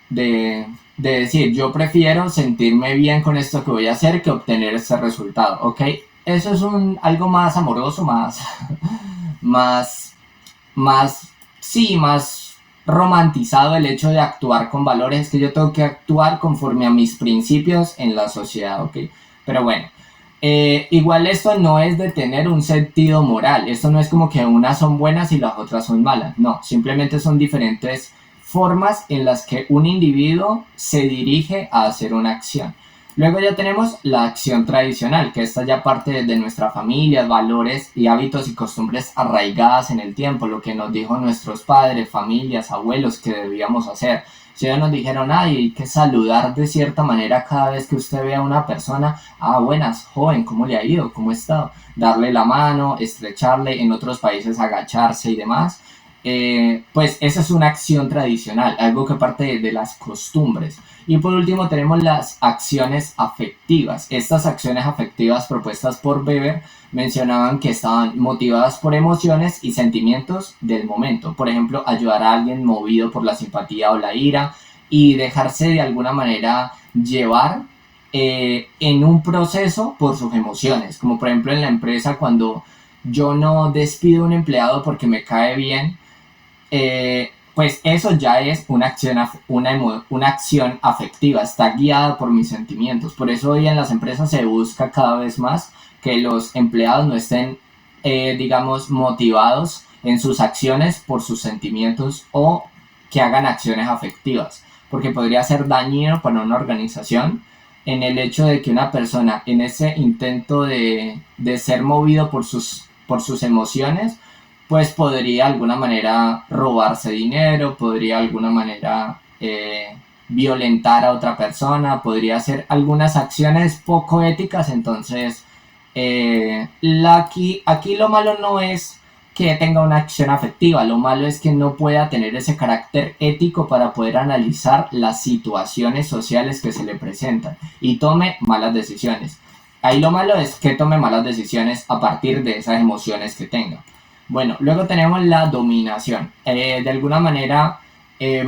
de decir, yo prefiero sentirme bien con esto que voy a hacer que obtener este resultado, ¿ok? Eso es algo más amoroso, más, más, sí, más romantizado, el hecho de actuar con valores. Es que yo tengo que actuar conforme a mis principios en la sociedad, ¿ok? Pero bueno, igual esto no es de tener un sentido moral, esto no es como que unas son buenas y las otras son malas, no, simplemente son diferentes formas en las que un individuo se dirige a hacer una acción. Luego ya tenemos la acción tradicional, que esta ya parte de nuestra familia, valores y hábitos y costumbres arraigadas en el tiempo, lo que nos dijo nuestros padres, familias, abuelos que debíamos hacer. Si ellos nos dijeron, hay que saludar de cierta manera cada vez que usted vea a una persona, buenas, joven, ¿cómo le ha ido? ¿Cómo ha estado? Darle la mano, estrecharle, en otros países agacharse y demás. Pues esa es una acción tradicional, algo que parte de las costumbres. Y por último tenemos las acciones afectivas. Estas acciones afectivas propuestas por Weber mencionaban que estaban motivadas por emociones y sentimientos del momento. Por ejemplo, ayudar a alguien movido por la simpatía o la ira y dejarse de alguna manera llevar en un proceso por sus emociones. Como por ejemplo en la empresa, cuando yo no despido a un empleado porque me cae bien, pues eso ya es una acción afectiva, está guiada por mis sentimientos. Por eso hoy en las empresas se busca cada vez más que los empleados no estén, digamos, motivados en sus acciones por sus sentimientos o que hagan acciones afectivas, porque podría ser dañino para una organización en el hecho de que una persona en ese intento de ser movido por sus emociones, pues podría de alguna manera robarse dinero, podría de alguna manera violentar a otra persona, podría hacer algunas acciones poco éticas. Entonces, aquí lo malo no es que tenga una acción afectiva, lo malo es que no pueda tener ese carácter ético para poder analizar las situaciones sociales que se le presentan y tome malas decisiones. Ahí lo malo es que tome malas decisiones a partir de esas emociones que tenga. Bueno, luego tenemos la dominación. De alguna manera,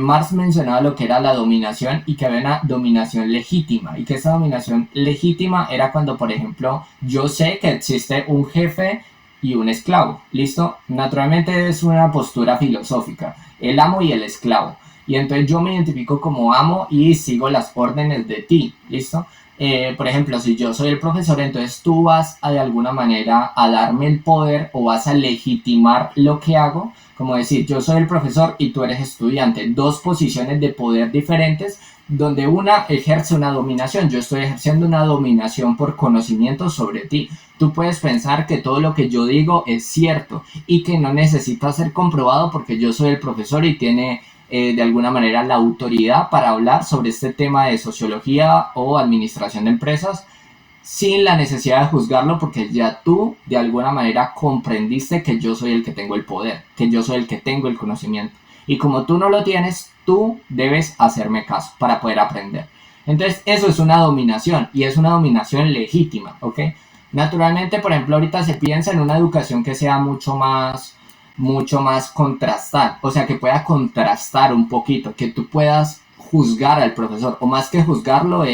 Marx mencionaba lo que era la dominación y que había una dominación legítima. Y que esa dominación legítima era cuando, por ejemplo, yo sé que existe un jefe y un esclavo. ¿Listo? Naturalmente es una postura filosófica. El amo y el esclavo. Y entonces yo me identifico como amo y sigo las órdenes de ti. ¿Listo? Por ejemplo, si yo soy el profesor, entonces tú vas de alguna manera a darme el poder o vas a legitimar lo que hago, como decir, yo soy el profesor y tú eres estudiante, dos posiciones de poder diferentes donde una ejerce una dominación. Yo estoy ejerciendo una dominación por conocimiento sobre ti. Tú puedes pensar que todo lo que yo digo es cierto y que no necesita ser comprobado porque yo soy el profesor y tiene de alguna manera la autoridad para hablar sobre este tema de sociología o administración de empresas sin la necesidad de juzgarlo, porque ya tú de alguna manera comprendiste que yo soy el que tengo el poder, que yo soy el que tengo el conocimiento. Y como tú no lo tienes, tú debes hacerme caso para poder aprender. Entonces eso es una dominación y es una dominación legítima, ¿ok? Naturalmente, por ejemplo, ahorita se piensa en una educación que sea mucho más contrastar, o sea, que pueda contrastar un poquito, que tú puedas juzgar al profesor, o más que juzgarlo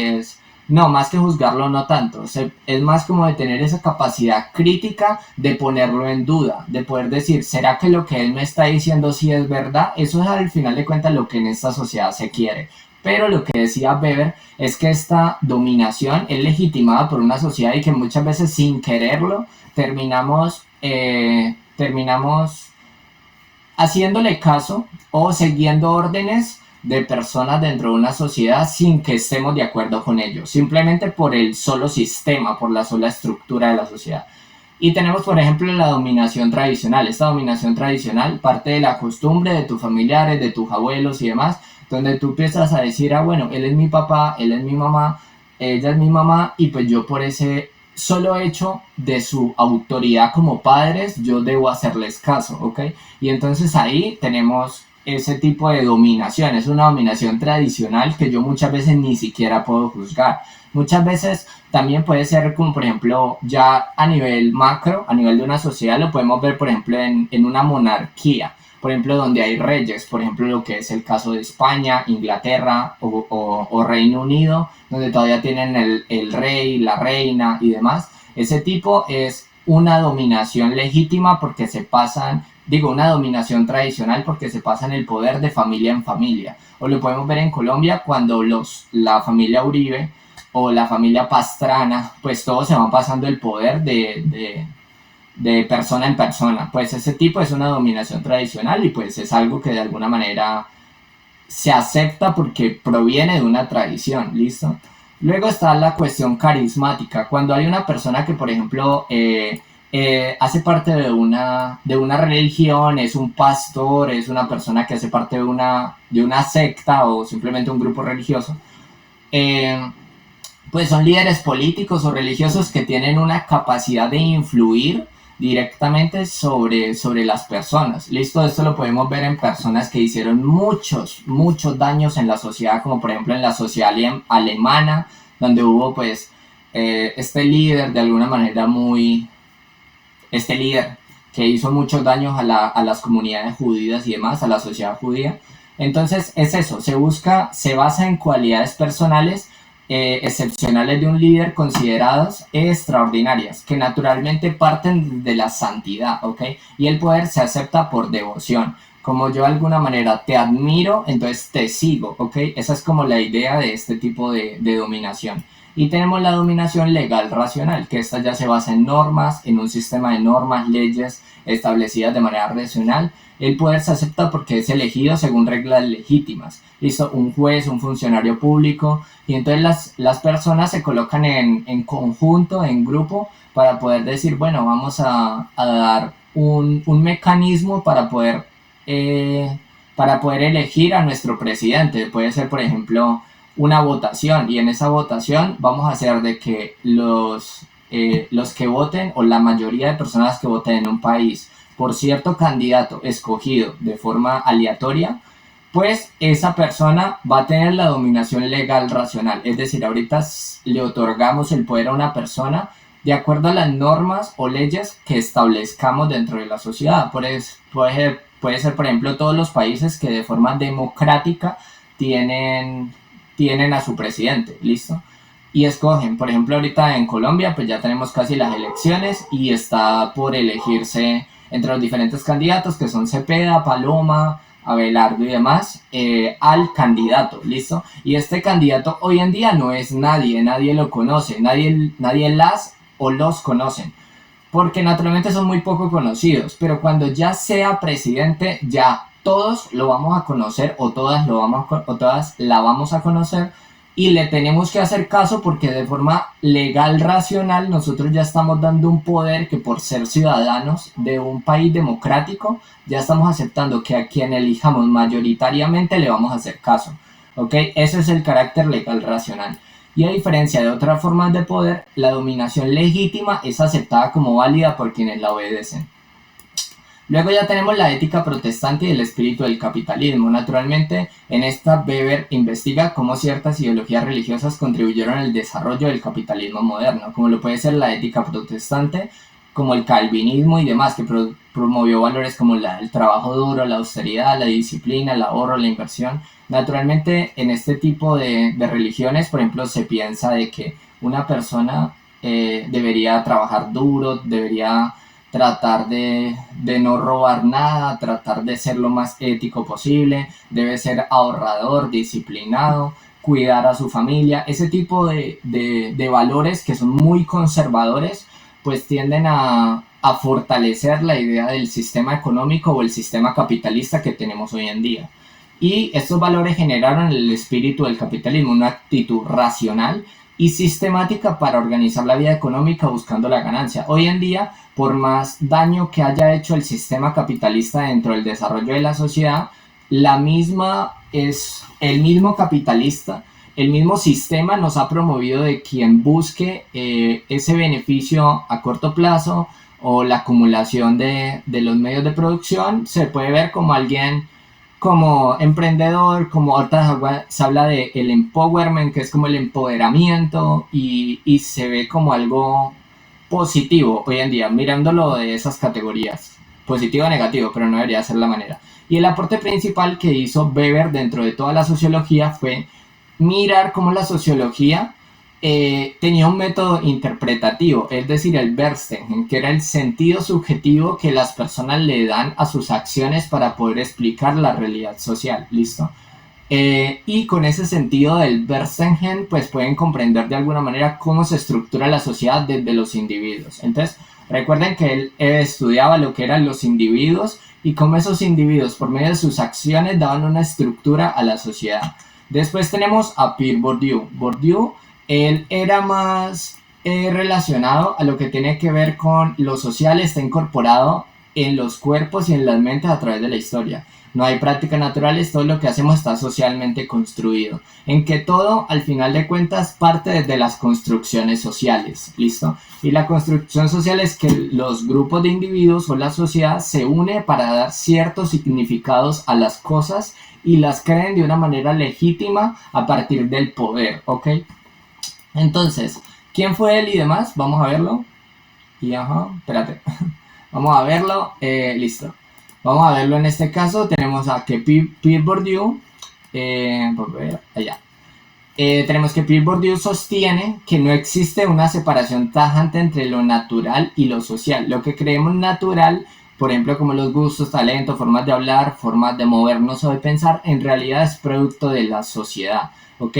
más que juzgarlo no tanto, o sea, es más como de tener esa capacidad crítica de ponerlo en duda, de poder decir, ¿será que lo que él me está diciendo sí es verdad? Eso es al final de cuentas lo que en esta sociedad se quiere. Pero lo que decía Weber es que esta dominación es legitimada por una sociedad y que muchas veces sin quererlo terminamos haciéndole caso o siguiendo órdenes de personas dentro de una sociedad sin que estemos de acuerdo con ellos, simplemente por el solo sistema, por la sola estructura de la sociedad. Y tenemos, por ejemplo, la dominación tradicional. Esta dominación tradicional parte de la costumbre de tus familiares, de tus abuelos y demás, donde tú empiezas a decir, bueno, él es mi papá, él es mi mamá, ella es mi mamá, y pues yo por ese solo hecho de su autoridad como padres, yo debo hacerles caso, ¿ok? Y entonces ahí tenemos ese tipo de dominación. Es una dominación tradicional que yo muchas veces ni siquiera puedo juzgar. Muchas veces también puede ser como, por ejemplo, ya a nivel macro, a nivel de una sociedad, lo podemos ver, por ejemplo, en una monarquía, por ejemplo, donde hay reyes, por ejemplo, lo que es el caso de España, Inglaterra o Reino Unido, donde todavía tienen el rey, la reina y demás. Ese tipo es una dominación legítima porque se pasan, digo, una dominación tradicional porque se pasan el poder de familia en familia. O lo podemos ver en Colombia cuando la familia Uribe o la familia Pastrana, pues todos se van pasando el poder de persona en persona. Pues ese tipo es una dominación tradicional y pues es algo que de alguna manera se acepta porque proviene de una tradición, ¿listo? Luego está la cuestión carismática. Cuando hay una persona que, por ejemplo, hace parte de una religión, es un pastor, es una persona que hace parte de una secta o simplemente un grupo religioso, eh, pues son líderes políticos o religiosos que tienen una capacidad de influir directamente sobre las personas. Listo, esto lo podemos ver en personas que hicieron muchos daños en la sociedad, como por ejemplo en la sociedad alemana, donde hubo pues este líder de alguna manera este líder que hizo muchos daños a las comunidades judías y demás, a la sociedad judía. Entonces es eso, se basa en cualidades personales excepcionales de un líder consideradas extraordinarias, que naturalmente parten de la santidad, ¿ok? Y el poder se acepta por devoción. Como yo de alguna manera te admiro, entonces te sigo, ¿ok? Esa es como la idea de este tipo de dominación. Y tenemos la dominación legal racional, que esta ya se basa en normas, en un sistema de normas, leyes establecidas de manera racional. El poder se acepta porque es elegido según reglas legítimas. Listo, un juez, un funcionario público, y entonces las personas se colocan en conjunto, en grupo, para poder decir, bueno, vamos a dar un mecanismo para poder elegir a nuestro presidente. Puede ser, por ejemplo, una votación, y en esa votación vamos a hacer de que los que voten, o la mayoría de personas que voten en un país por cierto candidato escogido de forma aleatoria, pues esa persona va a tener la dominación legal racional. Es decir, ahorita le otorgamos el poder a una persona de acuerdo a las normas o leyes que establezcamos dentro de la sociedad. Puede ser, por ejemplo, todos los países que de forma democrática tienen a su presidente, ¿listo? Y escogen, por ejemplo, ahorita en Colombia, pues ya tenemos casi las elecciones y está por elegirse entre los diferentes candidatos, que son Cepeda, Paloma, Abelardo y demás, al candidato, ¿listo? Y este candidato hoy en día no es nadie lo conoce, nadie las o los conocen, porque naturalmente son muy poco conocidos, pero cuando ya sea presidente, ya todos lo vamos a conocer o todas la vamos a conocer, y le tenemos que hacer caso porque de forma legal, racional, nosotros ya estamos dando un poder que por ser ciudadanos de un país democrático, ya estamos aceptando que a quien elijamos mayoritariamente le vamos a hacer caso. ¿Ok? Ese es el carácter legal racional. Y a diferencia de otras formas de poder, la dominación legítima es aceptada como válida por quienes la obedecen. Luego ya tenemos la ética protestante y el espíritu del capitalismo. Naturalmente, en esta Weber investiga cómo ciertas ideologías religiosas contribuyeron al desarrollo del capitalismo moderno, como lo puede ser la ética protestante, como el calvinismo y demás, que promovió valores como el trabajo duro, la austeridad, la disciplina, el ahorro, la inversión. Naturalmente, en este tipo de religiones, por ejemplo, se piensa de que una persona debería trabajar duro, debería tratar de no robar nada, tratar de ser lo más ético posible, debe ser ahorrador, disciplinado, cuidar a su familia. Ese tipo de valores que son muy conservadores, pues tienden a fortalecer la idea del sistema económico o el sistema capitalista que tenemos hoy en día. Y estos valores generaron el espíritu del capitalismo, una actitud racional y sistemática para organizar la vida económica buscando la ganancia. Hoy en día, por más daño que haya hecho el sistema capitalista dentro del desarrollo de la sociedad, el mismo capitalista, el mismo sistema nos ha promovido de quien busque ese beneficio a corto plazo o la acumulación de los medios de producción, se puede ver como como emprendedor, como ahorita se habla de el empowerment, que es como el empoderamiento y se ve como algo positivo hoy en día, mirándolo de esas categorías, positivo o negativo, pero no debería ser la manera. Y el aporte principal que hizo Weber dentro de toda la sociología fue mirar cómo la sociología tenía un método interpretativo, es decir, el Bernstein, que era el sentido subjetivo que las personas le dan a sus acciones para poder explicar la realidad social, ¿listo? Y con ese sentido del Bernstein, pues pueden comprender de alguna manera cómo se estructura la sociedad desde los individuos. Entonces, recuerden que él estudiaba lo que eran los individuos y cómo esos individuos, por medio de sus acciones, daban una estructura a la sociedad. Después tenemos a Pierre Bourdieu. Bourdieu, él era más relacionado a lo que tiene que ver con lo social, está incorporado en los cuerpos y en las mentes a través de la historia. No hay prácticas naturales, todo lo que hacemos está socialmente construido. En que todo, al final de cuentas, parte desde las construcciones sociales, ¿listo? Y la construcción social es que los grupos de individuos o la sociedad se une para dar ciertos significados a las cosas y las creen de una manera legítima a partir del poder, ¿ok? Entonces, ¿quién fue él y demás? Vamos a verlo. Y espérate. Vamos a verlo, listo. Vamos a verlo en este caso. Tenemos a que Pierre Bourdieu, allá. Tenemos que Pierre Bourdieu sostiene que no existe una separación tajante entre lo natural y lo social. Lo que creemos natural, por ejemplo, como los gustos, talentos, formas de hablar, formas de movernos o de pensar, en realidad es producto de la sociedad, ¿ok?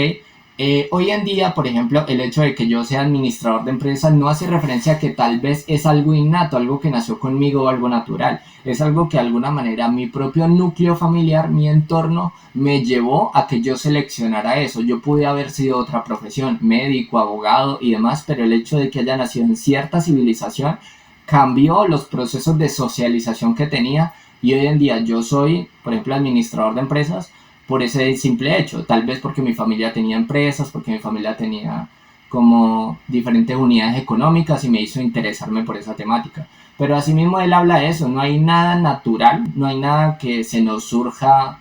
Hoy en día, por ejemplo, el hecho de que yo sea administrador de empresas no hace referencia a que tal vez es algo innato, algo que nació conmigo o algo natural. Es algo que de alguna manera mi propio núcleo familiar, mi entorno, me llevó a que yo seleccionara eso. Yo pude haber sido otra profesión, médico, abogado y demás, pero el hecho de que haya nacido en cierta civilización cambió los procesos de socialización que tenía y hoy en día yo soy, por ejemplo, administrador de empresas por ese simple hecho, tal vez porque mi familia tenía empresas, porque mi familia tenía como diferentes unidades económicas y me hizo interesarme por esa temática. Pero asimismo él habla de eso, no hay nada natural, no hay nada que se nos surja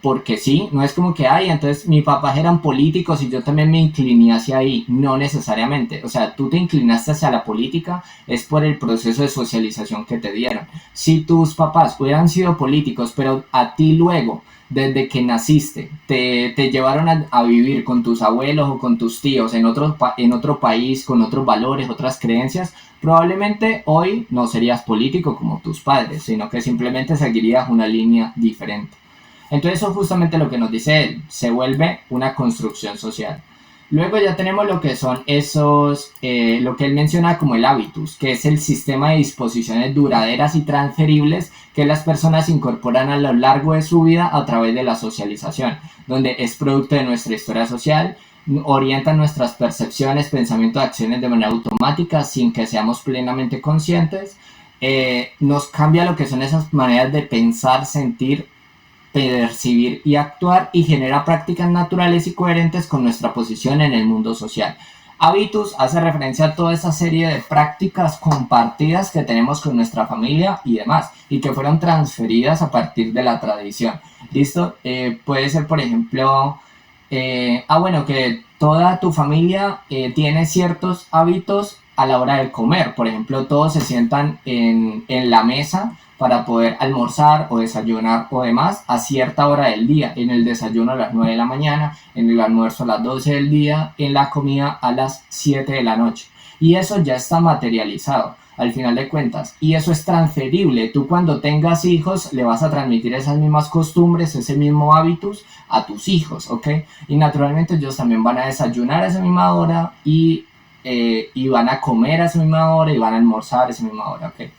porque sí, no es como que hay, entonces mis papás eran políticos y yo también me incliné hacia ahí, no necesariamente, o sea, tú te inclinaste hacia la política es por el proceso de socialización que te dieron. Si tus papás hubieran sido políticos, pero a ti luego, desde que naciste, te llevaron a vivir con tus abuelos o con tus tíos en otro país, con otros valores, otras creencias, probablemente hoy no serías político como tus padres, sino que simplemente seguirías una línea diferente. Entonces eso es justamente lo que nos dice él, se vuelve una construcción social. Luego ya tenemos lo que son esos, lo que él menciona como el hábitus, que es el sistema de disposiciones duraderas y transferibles que las personas incorporan a lo largo de su vida a través de la socialización, donde es producto de nuestra historia social, orientan nuestras percepciones, pensamientos, acciones de manera automática sin que seamos plenamente conscientes, nos cambia lo que son esas maneras de pensar, sentir, percibir y actuar y genera prácticas naturales y coherentes con nuestra posición en el mundo social. Hábitos hace referencia a toda esa serie de prácticas compartidas que tenemos con nuestra familia y demás, y que fueron transferidas a partir de la tradición. ¿Listo? Puede ser, por ejemplo, que toda tu familia tiene ciertos hábitos a la hora de comer. Por ejemplo, todos se sientan en la mesa para poder almorzar o desayunar o demás a cierta hora del día. En el desayuno a las 9 de la mañana, en el almuerzo a las 12 del día, en la comida a las 7 de la noche. Y eso ya está materializado al final de cuentas. Y eso es transferible. Tú cuando tengas hijos le vas a transmitir esas mismas costumbres, ese mismo hábitos a tus hijos, ¿ok? Y naturalmente ellos también van a desayunar a esa misma hora y van a comer a esa misma hora y van a almorzar a esa misma hora, ¿ok?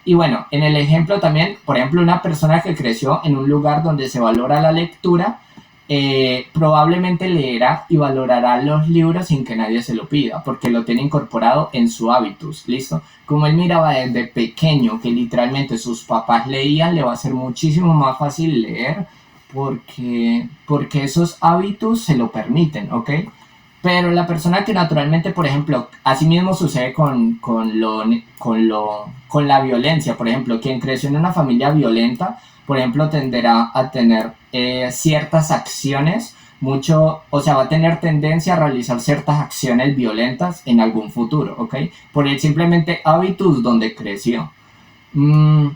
Y bueno, en el ejemplo también, por ejemplo, una persona que creció en un lugar donde se valora la lectura, probablemente leerá y valorará los libros sin que nadie se lo pida, porque lo tiene incorporado en su hábitus, ¿listo? Como él miraba desde pequeño que literalmente sus papás leían, le va a ser muchísimo más fácil leer porque esos hábitos se lo permiten, ¿ok? Pero la persona que naturalmente, por ejemplo, así mismo sucede con la violencia, por ejemplo, quien creció en una familia violenta, por ejemplo, tenderá a tener ciertas acciones, mucho, o sea, va a tener tendencia a realizar ciertas acciones violentas en algún futuro, ¿ok? Por el simplemente hábitos donde creció. Mm,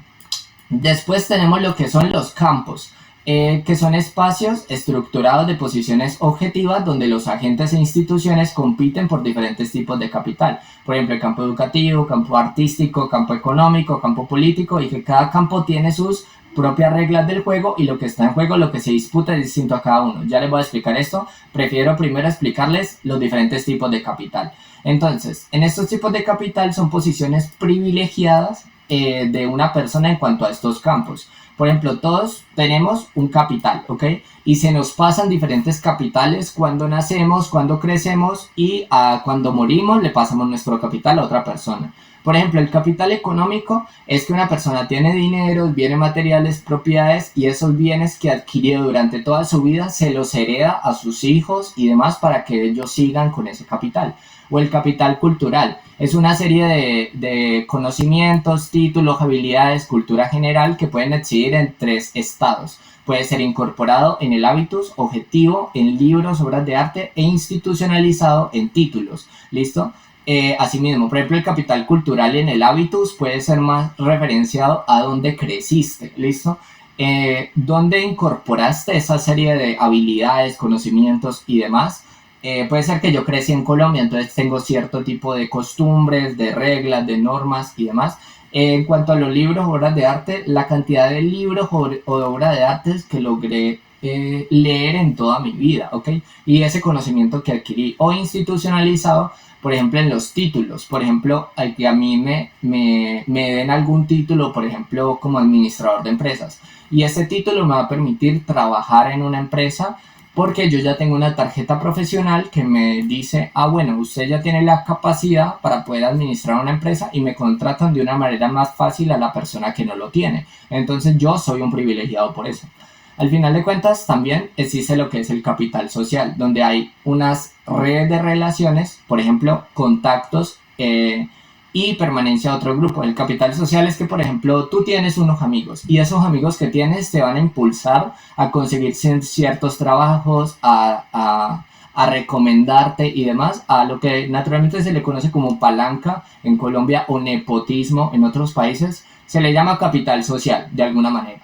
Después tenemos lo que son los campos, que son espacios estructurados de posiciones objetivas donde los agentes e instituciones compiten por diferentes tipos de capital. Por ejemplo, el campo educativo, campo artístico, campo económico, campo político, y que cada campo tiene sus propias reglas del juego y lo que está en juego, lo que se disputa es distinto a cada uno. Ya les voy a explicar esto. Prefiero primero explicarles los diferentes tipos de capital. Entonces, en estos tipos de capital son posiciones privilegiadas de una persona en cuanto a estos campos. Por ejemplo, todos tenemos un capital, ¿ok? Y se nos pasan diferentes capitales cuando nacemos, cuando crecemos y cuando morimos le pasamos nuestro capital a otra persona. Por ejemplo, el capital económico es que una persona tiene dinero, bienes materiales, propiedades y esos bienes que adquirió durante toda su vida se los hereda a sus hijos y demás para que ellos sigan con ese capital. O el capital cultural es una serie de conocimientos, títulos, habilidades, cultura general que pueden existir en tres estados. Puede ser incorporado en el hábitus, objetivo, en libros, obras de arte e institucionalizado en títulos. ¿Listo? Asimismo, por ejemplo, el capital cultural en el hábitus puede ser más referenciado a dónde creciste, ¿listo? Dónde incorporaste esa serie de habilidades, conocimientos y demás. Puede ser que yo crecí en Colombia, entonces tengo cierto tipo de costumbres, de reglas, de normas y demás. En cuanto a los libros, obras de arte, la cantidad de libros o de obras de arte que logré leer en toda mi vida, ¿ok? Y ese conocimiento que adquirí o institucionalizado, por ejemplo, en los títulos. Por ejemplo, que a mí me den algún título, por ejemplo, como administrador de empresas. Y ese título me va a permitir trabajar en una empresa porque yo ya tengo una tarjeta profesional que me dice, bueno, usted ya tiene la capacidad para poder administrar una empresa y me contratan de una manera más fácil a la persona que no lo tiene. Entonces yo soy un privilegiado por eso. Al final de cuentas, también existe lo que es el capital social, donde hay unas redes de relaciones, por ejemplo, contactos y permanencia a otro grupo. El capital social es que, por ejemplo, tú tienes unos amigos y esos amigos que tienes te van a impulsar a conseguir ciertos trabajos, a recomendarte y demás, a lo que naturalmente se le conoce como palanca en Colombia o nepotismo en otros países, se le llama capital social de alguna manera.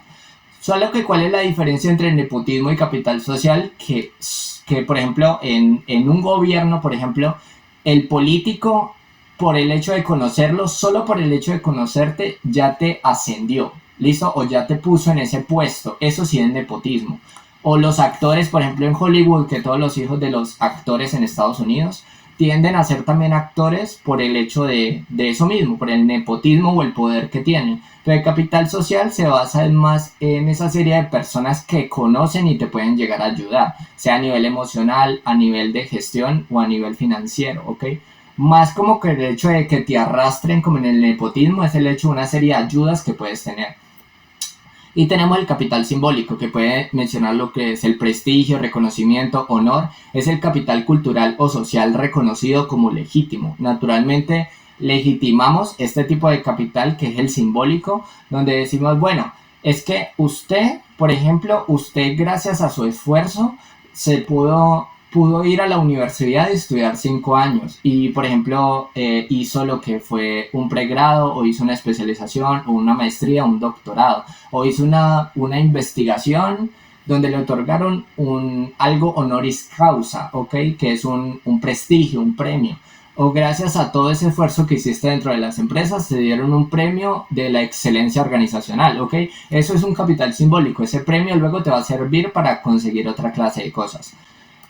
Solo que cuál es la diferencia entre nepotismo y capital social, que por ejemplo, en un gobierno, por ejemplo, el político, por el hecho de conocerlo, solo por el hecho de conocerte, ya te ascendió, ¿listo? O ya te puso en ese puesto. Eso sí es nepotismo. O los actores, por ejemplo, en Hollywood, que todos los hijos de los actores en Estados Unidos tienden a ser también actores por el hecho de eso mismo, por el nepotismo o el poder que tienen. Pero el capital social se basa más en esa serie de personas que conocen y te pueden llegar a ayudar, sea a nivel emocional, a nivel de gestión o a nivel financiero, ¿ok? Más como que el hecho de que te arrastren como en el nepotismo es el hecho de una serie de ayudas que puedes tener. Y tenemos el capital simbólico, que puede mencionar lo que es el prestigio, reconocimiento, honor. Es el capital cultural o social reconocido como legítimo. Naturalmente, legitimamos este tipo de capital que es el simbólico, donde decimos, bueno, es que usted, por ejemplo, usted gracias a su esfuerzo se pudo ir a la universidad y estudiar 5 años y, por ejemplo, hizo lo que fue un pregrado o hizo una especialización o una maestría, un doctorado, o hizo una investigación donde le otorgaron algo honoris causa, ¿ok? Que es un prestigio, un premio. O gracias a todo ese esfuerzo que hiciste dentro de las empresas, te dieron un premio de la excelencia organizacional, ¿ok? Eso es un capital simbólico. Ese premio luego te va a servir para conseguir otra clase de cosas.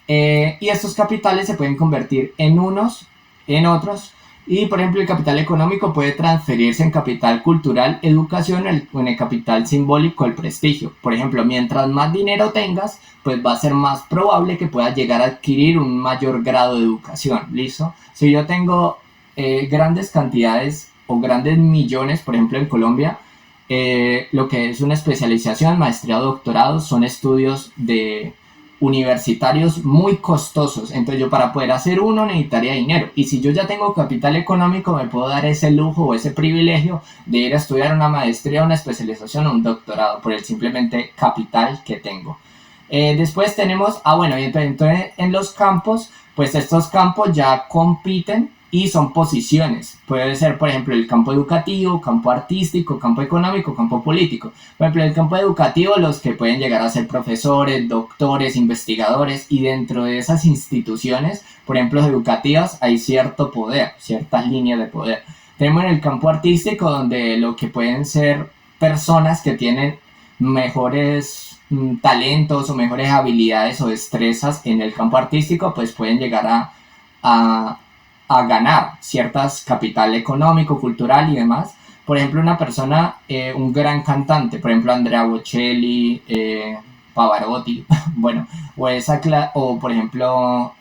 Y estos capitales se pueden convertir en unos, en otros. Y por ejemplo, el capital económico puede transferirse en capital cultural, educación o en el capital simbólico, el prestigio. Por ejemplo, mientras más dinero tengas, pues va a ser más probable que puedas llegar a adquirir un mayor grado de educación. ¿Listo? Si yo tengo grandes cantidades o grandes millones, por ejemplo, en Colombia, lo que es una especialización, maestría o doctorado, son estudios universitarios muy costosos. Entonces yo para poder hacer uno necesitaría dinero. Y si yo ya tengo capital económico, me puedo dar ese lujo o ese privilegio de ir a estudiar una maestría, una especialización o un doctorado por el simplemente capital que tengo. Después tenemos, bueno, y entonces en los campos, pues estos campos ya compiten y son posiciones. Puede ser, por ejemplo, el campo educativo, campo artístico, campo económico, campo político. Por ejemplo, el campo educativo, los que pueden llegar a ser profesores, doctores, investigadores, y dentro de esas instituciones, por ejemplo, educativas, hay cierto poder, ciertas líneas de poder. Tenemos en el campo artístico, donde lo que pueden ser personas que tienen mejores talentos o mejores habilidades o destrezas en el campo artístico, pues pueden llegar a ganar ciertas capital económico, cultural y demás. Por ejemplo, una persona, un gran cantante, por ejemplo, Andrea Bocelli, Pavarotti, bueno, o por ejemplo,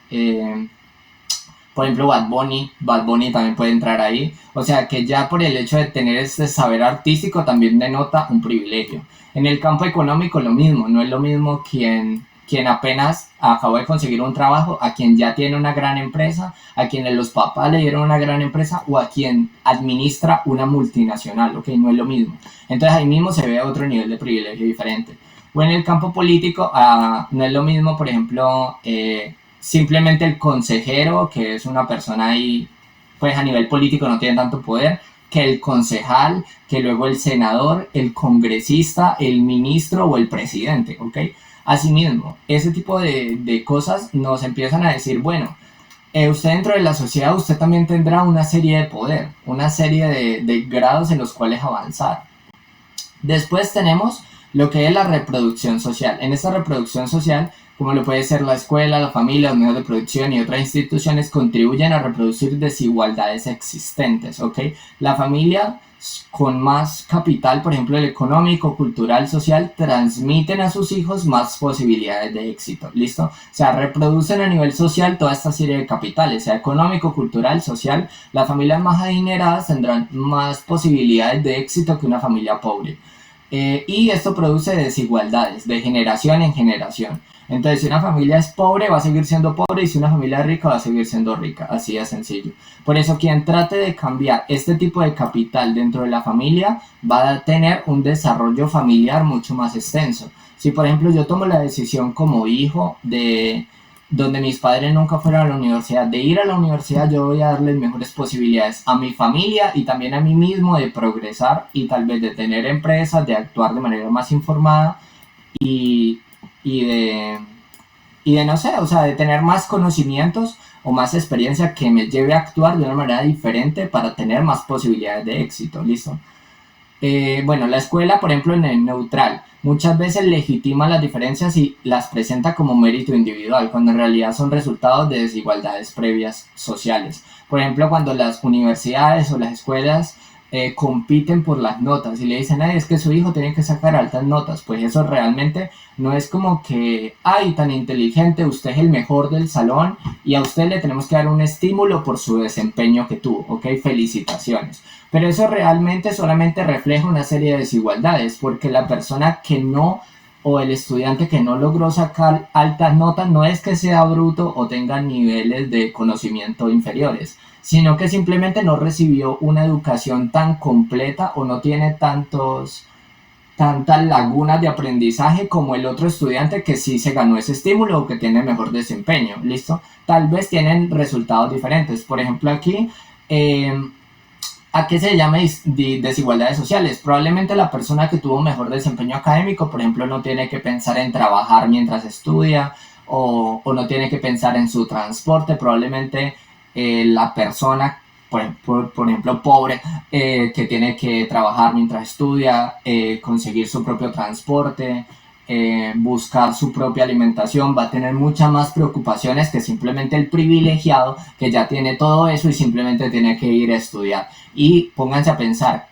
Bad Bunny también puede entrar ahí. O sea que ya por el hecho de tener este saber artístico también denota un privilegio. En el campo económico lo mismo, no es lo mismo quien apenas acabó de conseguir un trabajo, a quien ya tiene una gran empresa, a quien los papás le dieron una gran empresa o a quien administra una multinacional, ¿ok? No es lo mismo. Entonces ahí mismo se ve otro nivel de privilegio diferente. O en el campo político, no es lo mismo, por ejemplo, simplemente el consejero, que es una persona ahí, pues a nivel político no tiene tanto poder, que el concejal, que luego el senador, el congresista, el ministro o el presidente, ¿ok? Asimismo, ese tipo de cosas nos empiezan a decir, bueno, usted dentro de la sociedad, usted también tendrá una serie de poder, una serie de grados en los cuales avanzar. Después tenemos lo que es la reproducción social. En esta reproducción social, como lo puede ser la escuela, la familia, los medios de producción y otras instituciones, contribuyen a reproducir desigualdades existentes, ¿ok? La familia con más capital, por ejemplo el económico, cultural, social, transmiten a sus hijos más posibilidades de éxito, ¿listo? O sea, reproducen a nivel social toda esta serie de capitales, sea económico, cultural, social. Las familias más adineradas tendrán más posibilidades de éxito que una familia pobre. Y esto produce desigualdades de generación en generación. Entonces, si una familia es pobre, va a seguir siendo pobre, y si una familia es rica, va a seguir siendo rica. Así de sencillo. Por eso, quien trate de cambiar este tipo de capital dentro de la familia va a tener un desarrollo familiar mucho más extenso. Si, por ejemplo, yo tomo la decisión como hijo de donde mis padres nunca fueron a la universidad, de ir a la universidad, yo voy a darles mejores posibilidades a mi familia y también a mí mismo de progresar y tal vez de tener empresas, de actuar de manera más informada y de no sé, o sea, de tener más conocimientos o más experiencia que me lleve a actuar de una manera diferente para tener más posibilidades de éxito, ¿listo? Bueno, la escuela, por ejemplo, en el neutral, muchas veces legitima las diferencias y las presenta como mérito individual, cuando en realidad son resultados de desigualdades previas sociales. Por ejemplo, cuando las universidades o las escuelas compiten por las notas y le dicen, es que su hijo tiene que sacar altas notas, pues eso realmente no es como que, tan inteligente, usted es el mejor del salón y a usted le tenemos que dar un estímulo por su desempeño que tuvo, ¿ok? Felicitaciones. Pero eso realmente solamente refleja una serie de desigualdades, porque la persona que no, o el estudiante que no logró sacar altas notas, no es que sea bruto o tenga niveles de conocimiento inferiores, sino que simplemente no recibió una educación tan completa o no tiene tantas lagunas de aprendizaje como el otro estudiante que sí se ganó ese estímulo o que tiene mejor desempeño, ¿listo? Tal vez tienen resultados diferentes. Por ejemplo, aquí, ¿a qué se llama desigualdades sociales? Probablemente la persona que tuvo mejor desempeño académico, por ejemplo, no tiene que pensar en trabajar mientras estudia o no tiene que pensar en su transporte. Probablemente la persona, por ejemplo, pobre, que tiene que trabajar mientras estudia, conseguir su propio transporte, buscar su propia alimentación, va a tener muchas más preocupaciones que simplemente el privilegiado que ya tiene todo eso y simplemente tiene que ir a estudiar. Y pónganse a pensar,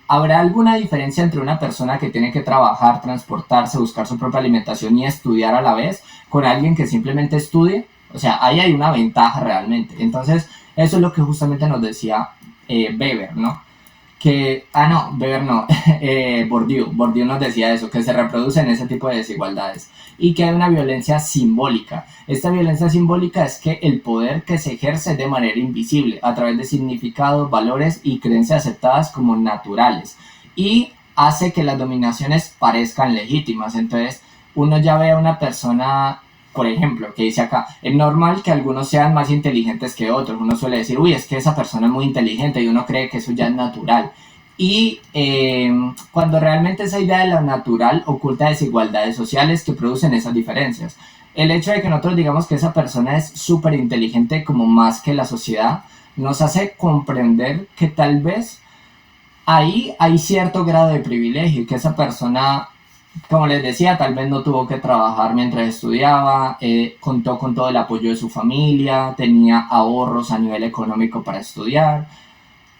¿habrá alguna diferencia entre una persona que tiene que trabajar, transportarse, buscar su propia alimentación y estudiar a la vez con alguien que simplemente estudie? O sea, ahí hay una ventaja realmente. Entonces, eso es lo que justamente nos decía Weber, ¿no? Weber no, Bourdieu nos decía eso, que se reproducen ese tipo de desigualdades y que hay una violencia simbólica. Esta violencia simbólica es que el poder que se ejerce de manera invisible a través de significados, valores y creencias aceptadas como naturales y hace que las dominaciones parezcan legítimas. Entonces uno ya ve a una persona, por ejemplo, que dice acá, es normal que algunos sean más inteligentes que otros. Uno suele decir, uy, es que esa persona es muy inteligente y uno cree que eso ya es natural. Y cuando realmente esa idea de lo natural oculta desigualdades sociales que producen esas diferencias. El hecho de que nosotros digamos que esa persona es súper inteligente como más que la sociedad, nos hace comprender que tal vez ahí hay cierto grado de privilegio, que esa persona, como les decía, tal vez no tuvo que trabajar mientras estudiaba, contó con todo el apoyo de su familia, tenía ahorros a nivel económico para estudiar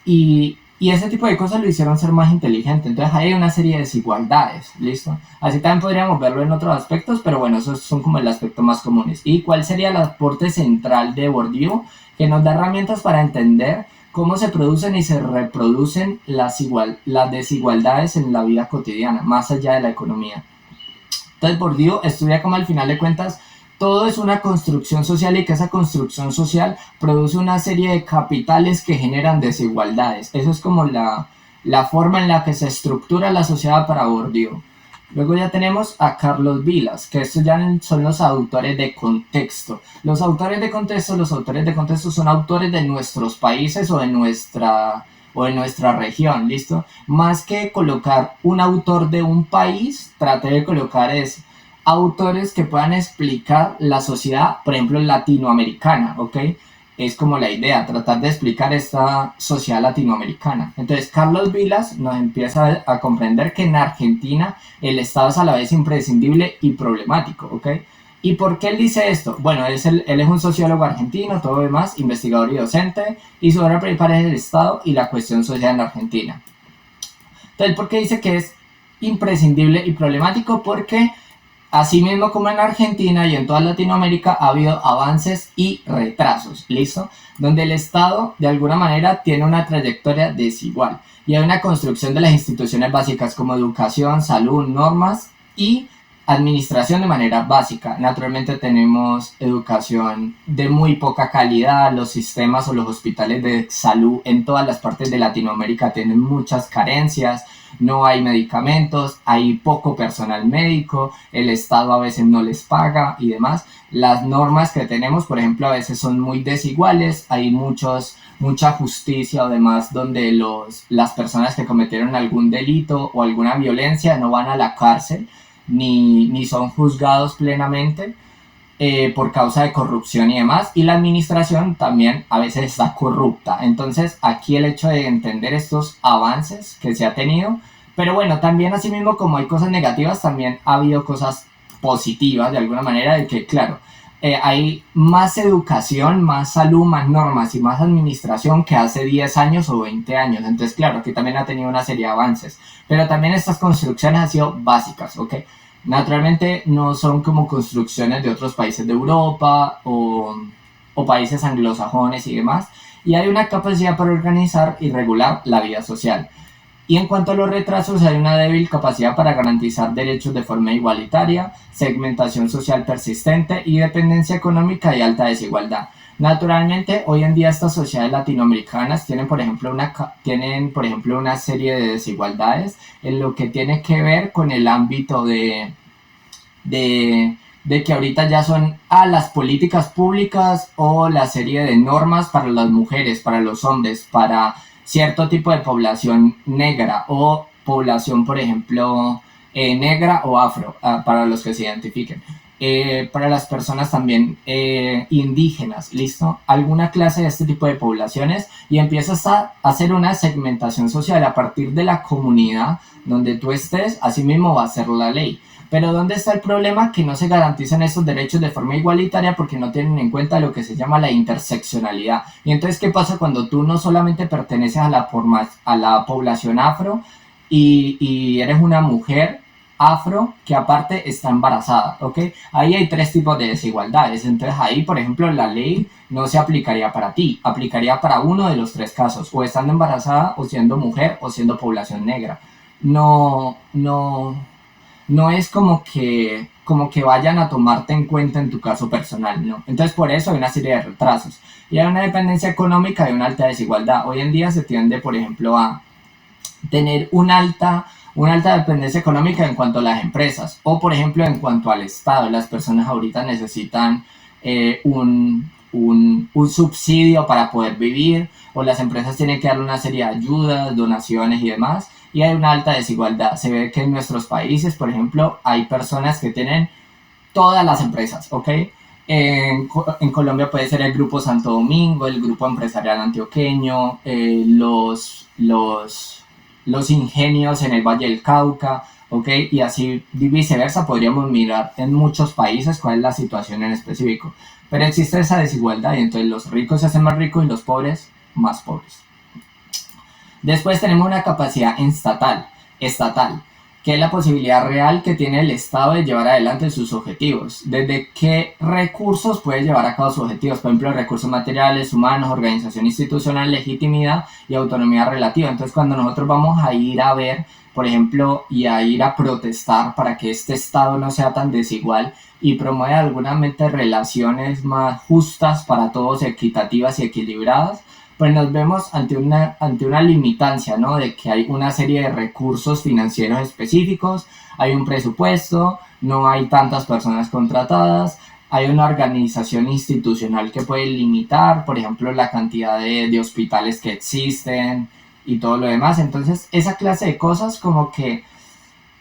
y ese tipo de cosas lo hicieron ser más inteligente. Entonces hay una serie de desigualdades, ¿listo? Así también podríamos verlo en otros aspectos, pero bueno, esos son como el aspecto más comunes. ¿Y cuál sería el aporte central de Bourdieu? Que nos da herramientas para entender cómo se producen y se reproducen las desigualdades en la vida cotidiana, más allá de la economía. Entonces Bourdieu estudia cómo al final de cuentas todo es una construcción social y que esa construcción social produce una serie de capitales que generan desigualdades. Eso es como la forma en la que se estructura la sociedad para Bourdieu. Luego ya tenemos a Carlos Vilas, que estos ya son los autores de contexto. Los autores de contexto son autores de nuestros países o de nuestra región, ¿listo? Más que colocar un autor de un país, traté de colocar autores que puedan explicar la sociedad, por ejemplo, latinoamericana, ¿ok? Es como la idea, tratar de explicar esta sociedad latinoamericana. Entonces, Carlos Vilas nos empieza a comprender que en Argentina el Estado es a la vez imprescindible y problemático, ¿ok? ¿Y por qué él dice esto? Bueno, él es un sociólogo argentino, todo lo demás, investigador y docente, y su obra principal es el Estado y la cuestión social en Argentina. Entonces, ¿por qué dice que es imprescindible y problemático? Porque asimismo como en Argentina y en toda Latinoamérica ha habido avances y retrasos, ¿listo? Donde el Estado de alguna manera tiene una trayectoria desigual y hay una construcción de las instituciones básicas como educación, salud, normas y administración de manera básica. Naturalmente tenemos educación de muy poca calidad, los sistemas o los hospitales de salud en todas las partes de Latinoamérica tienen muchas carencias, no hay medicamentos, hay poco personal médico, el Estado a veces no les paga y demás. Las normas que tenemos, por ejemplo, a veces son muy desiguales, hay mucha justicia o demás donde las personas que cometieron algún delito o alguna violencia no van a la cárcel ni son juzgados plenamente por causa de corrupción y demás, y la administración también a veces está corrupta. Entonces aquí el hecho de entender estos avances que se ha tenido, pero bueno, también así mismo como hay cosas negativas, también ha habido cosas positivas de alguna manera, de que claro, hay más educación, más salud, más normas y más administración que hace 10 años o 20 años. Entonces, claro, aquí también ha tenido una serie de avances. Pero también estas construcciones han sido básicas, ¿ok? Naturalmente no son como construcciones de otros países de Europa o países anglosajones y demás. Y hay una capacidad para organizar y regular la vida social. Y en cuanto a los retrasos, hay una débil capacidad para garantizar derechos de forma igualitaria, segmentación social persistente y dependencia económica y alta desigualdad. Naturalmente, hoy en día estas sociedades latinoamericanas tienen, por ejemplo, una serie de desigualdades en lo que tiene que ver con el ámbito de que ahorita ya son las políticas públicas o la serie de normas para las mujeres, para los hombres, para cierto tipo de población negra o población, por ejemplo, negra o afro, para los que se identifiquen. Para las personas también indígenas, ¿listo? Alguna clase de este tipo de poblaciones y empiezas a hacer una segmentación social a partir de la comunidad donde tú estés, así mismo va a ser la ley. Pero ¿dónde está el problema? Que no se garantizan estos derechos de forma igualitaria porque no tienen en cuenta lo que se llama la interseccionalidad. Y entonces, ¿qué pasa cuando tú no solamente perteneces a la población afro y eres una mujer afro que aparte está embarazada, ¿ok? Ahí hay tres tipos de desigualdades. Entonces ahí, por ejemplo, la ley no se aplicaría para ti, aplicaría para uno de los tres casos, o estando embarazada, o siendo mujer, o siendo población negra. No, no, no es como que vayan a tomarte en cuenta en tu caso personal, ¿no? Entonces por eso hay una serie de retrasos. Y hay una dependencia económica y una alta desigualdad. Hoy en día se tiende, por ejemplo, a tener una alta dependencia económica en cuanto a las empresas o, por ejemplo, en cuanto al Estado. Las personas ahorita necesitan un subsidio para poder vivir, o las empresas tienen que dar una serie de ayudas, donaciones y demás, y hay una alta desigualdad. Se ve que en nuestros países, por ejemplo, hay personas que tienen todas las empresas, ¿ok? En Colombia puede ser el Grupo Santo Domingo, el Grupo Empresarial Antioqueño, los ingenios en el Valle del Cauca, ¿ok? Y así viceversa podríamos mirar en muchos países cuál es la situación en específico. Pero existe esa desigualdad y entonces los ricos se hacen más ricos y los pobres más pobres. Después tenemos una capacidad estatal, que es la posibilidad real que tiene el Estado de llevar adelante sus objetivos. Desde qué recursos puede llevar a cabo sus objetivos, por ejemplo, recursos materiales, humanos, organización institucional, legitimidad y autonomía relativa. Entonces, cuando nosotros vamos a ir a ver, por ejemplo, y a ir a protestar para que este Estado no sea tan desigual y promueva algunas relaciones más justas para todos, equitativas y equilibradas, pues nos vemos ante una limitancia, ¿no? De que hay una serie de recursos financieros específicos, hay un presupuesto, no hay tantas personas contratadas, hay una organización institucional que puede limitar, por ejemplo, la cantidad de hospitales que existen y todo lo demás. Entonces, esa clase de cosas como que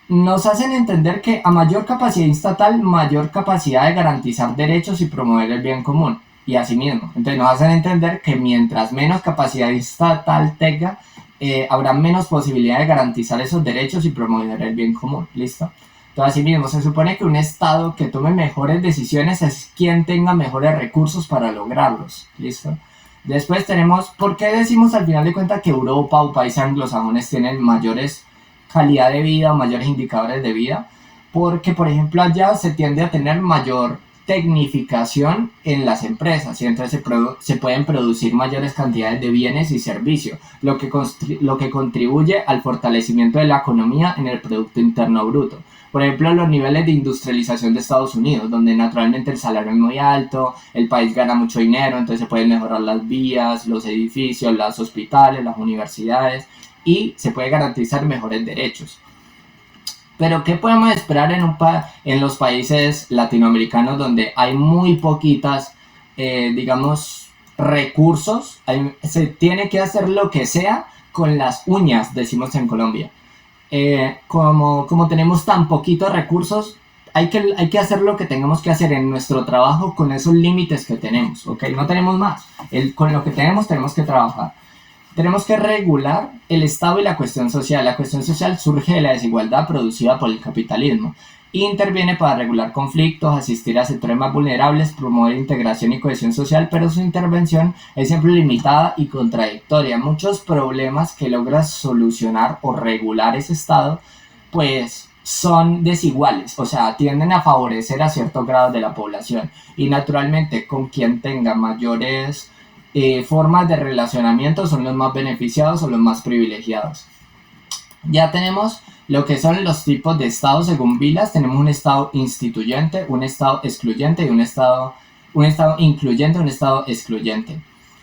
nos hacen entender que a mayor capacidad estatal, mayor capacidad de garantizar derechos y promover el bien común. Y así mismo. Entonces nos hacen entender que mientras menos capacidad estatal tenga, habrá menos posibilidad de garantizar esos derechos y promover el bien común. ¿Listo? Entonces así mismo se supone que un Estado que tome mejores decisiones es quien tenga mejores recursos para lograrlos. ¿Listo? Después tenemos, ¿por qué decimos al final de cuentas que Europa o países anglosajones tienen mayores calidad de vida o mayores indicadores de vida? Porque, por ejemplo, allá se tiende a tener mayor tecnificación en las empresas y entonces se pueden producir mayores cantidades de bienes y servicios, lo que contribuye al fortalecimiento de la economía en el Producto Interno Bruto. Por ejemplo, los niveles de industrialización de Estados Unidos, donde naturalmente el salario es muy alto, el país gana mucho dinero, entonces se pueden mejorar las vías, los edificios, los hospitales, las universidades y se puede garantizar mejores derechos. Pero ¿qué podemos esperar en los países latinoamericanos donde hay muy poquitas, digamos, recursos? Se tiene que hacer lo que sea con las uñas, decimos en Colombia. Como tenemos tan poquitos recursos, hay que hacer lo que tengamos que hacer en nuestro trabajo con esos límites que tenemos, ¿ok? No tenemos más. Con lo que tenemos que trabajar. Tenemos que regular el Estado y la cuestión social. La cuestión social surge de la desigualdad producida por el capitalismo. Interviene para regular conflictos, asistir a sectores más vulnerables, promover integración y cohesión social, pero su intervención es siempre limitada y contradictoria. Muchos problemas que logra solucionar o regular ese Estado, pues son desiguales, o sea, tienden a favorecer a ciertos grados de la población. Y naturalmente, con quien tenga mayores formas de relacionamiento son los más beneficiados o los más privilegiados. Ya tenemos lo que son los tipos de Estado según Vilas. Tenemos un Estado instituyente, un Estado excluyente y un Estado incluyente, un Estado excluyente.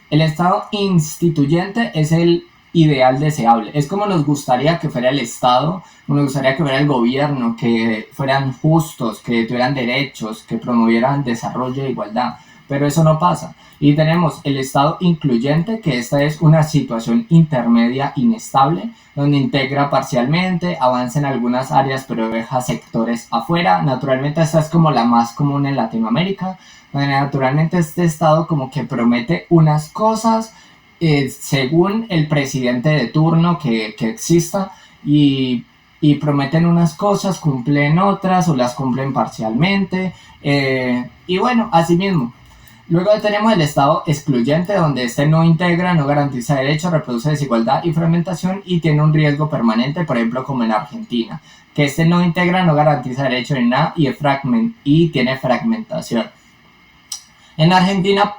El Estado instituyente es el ideal deseable, es como nos gustaría que fuera el Estado, como nos gustaría que fuera el gobierno, que fueran justos, que tuvieran derechos, que promovieran desarrollo e igualdad. Pero eso no pasa. Y tenemos el Estado incluyente, que esta es una situación intermedia inestable, donde integra parcialmente, avanza en algunas áreas, pero deja sectores afuera. Naturalmente esta es como la más común en Latinoamérica, donde naturalmente este Estado como que promete unas cosas según el presidente de turno que exista y prometen unas cosas, cumplen otras o las cumplen parcialmente. Y bueno, así mismo. Luego tenemos el estado excluyente, donde este no integra, no garantiza derechos, reproduce desigualdad y fragmentación y tiene un riesgo permanente, por ejemplo, como en Argentina, que este no integra, no garantiza derechos ni nada y tiene fragmentación. En Argentina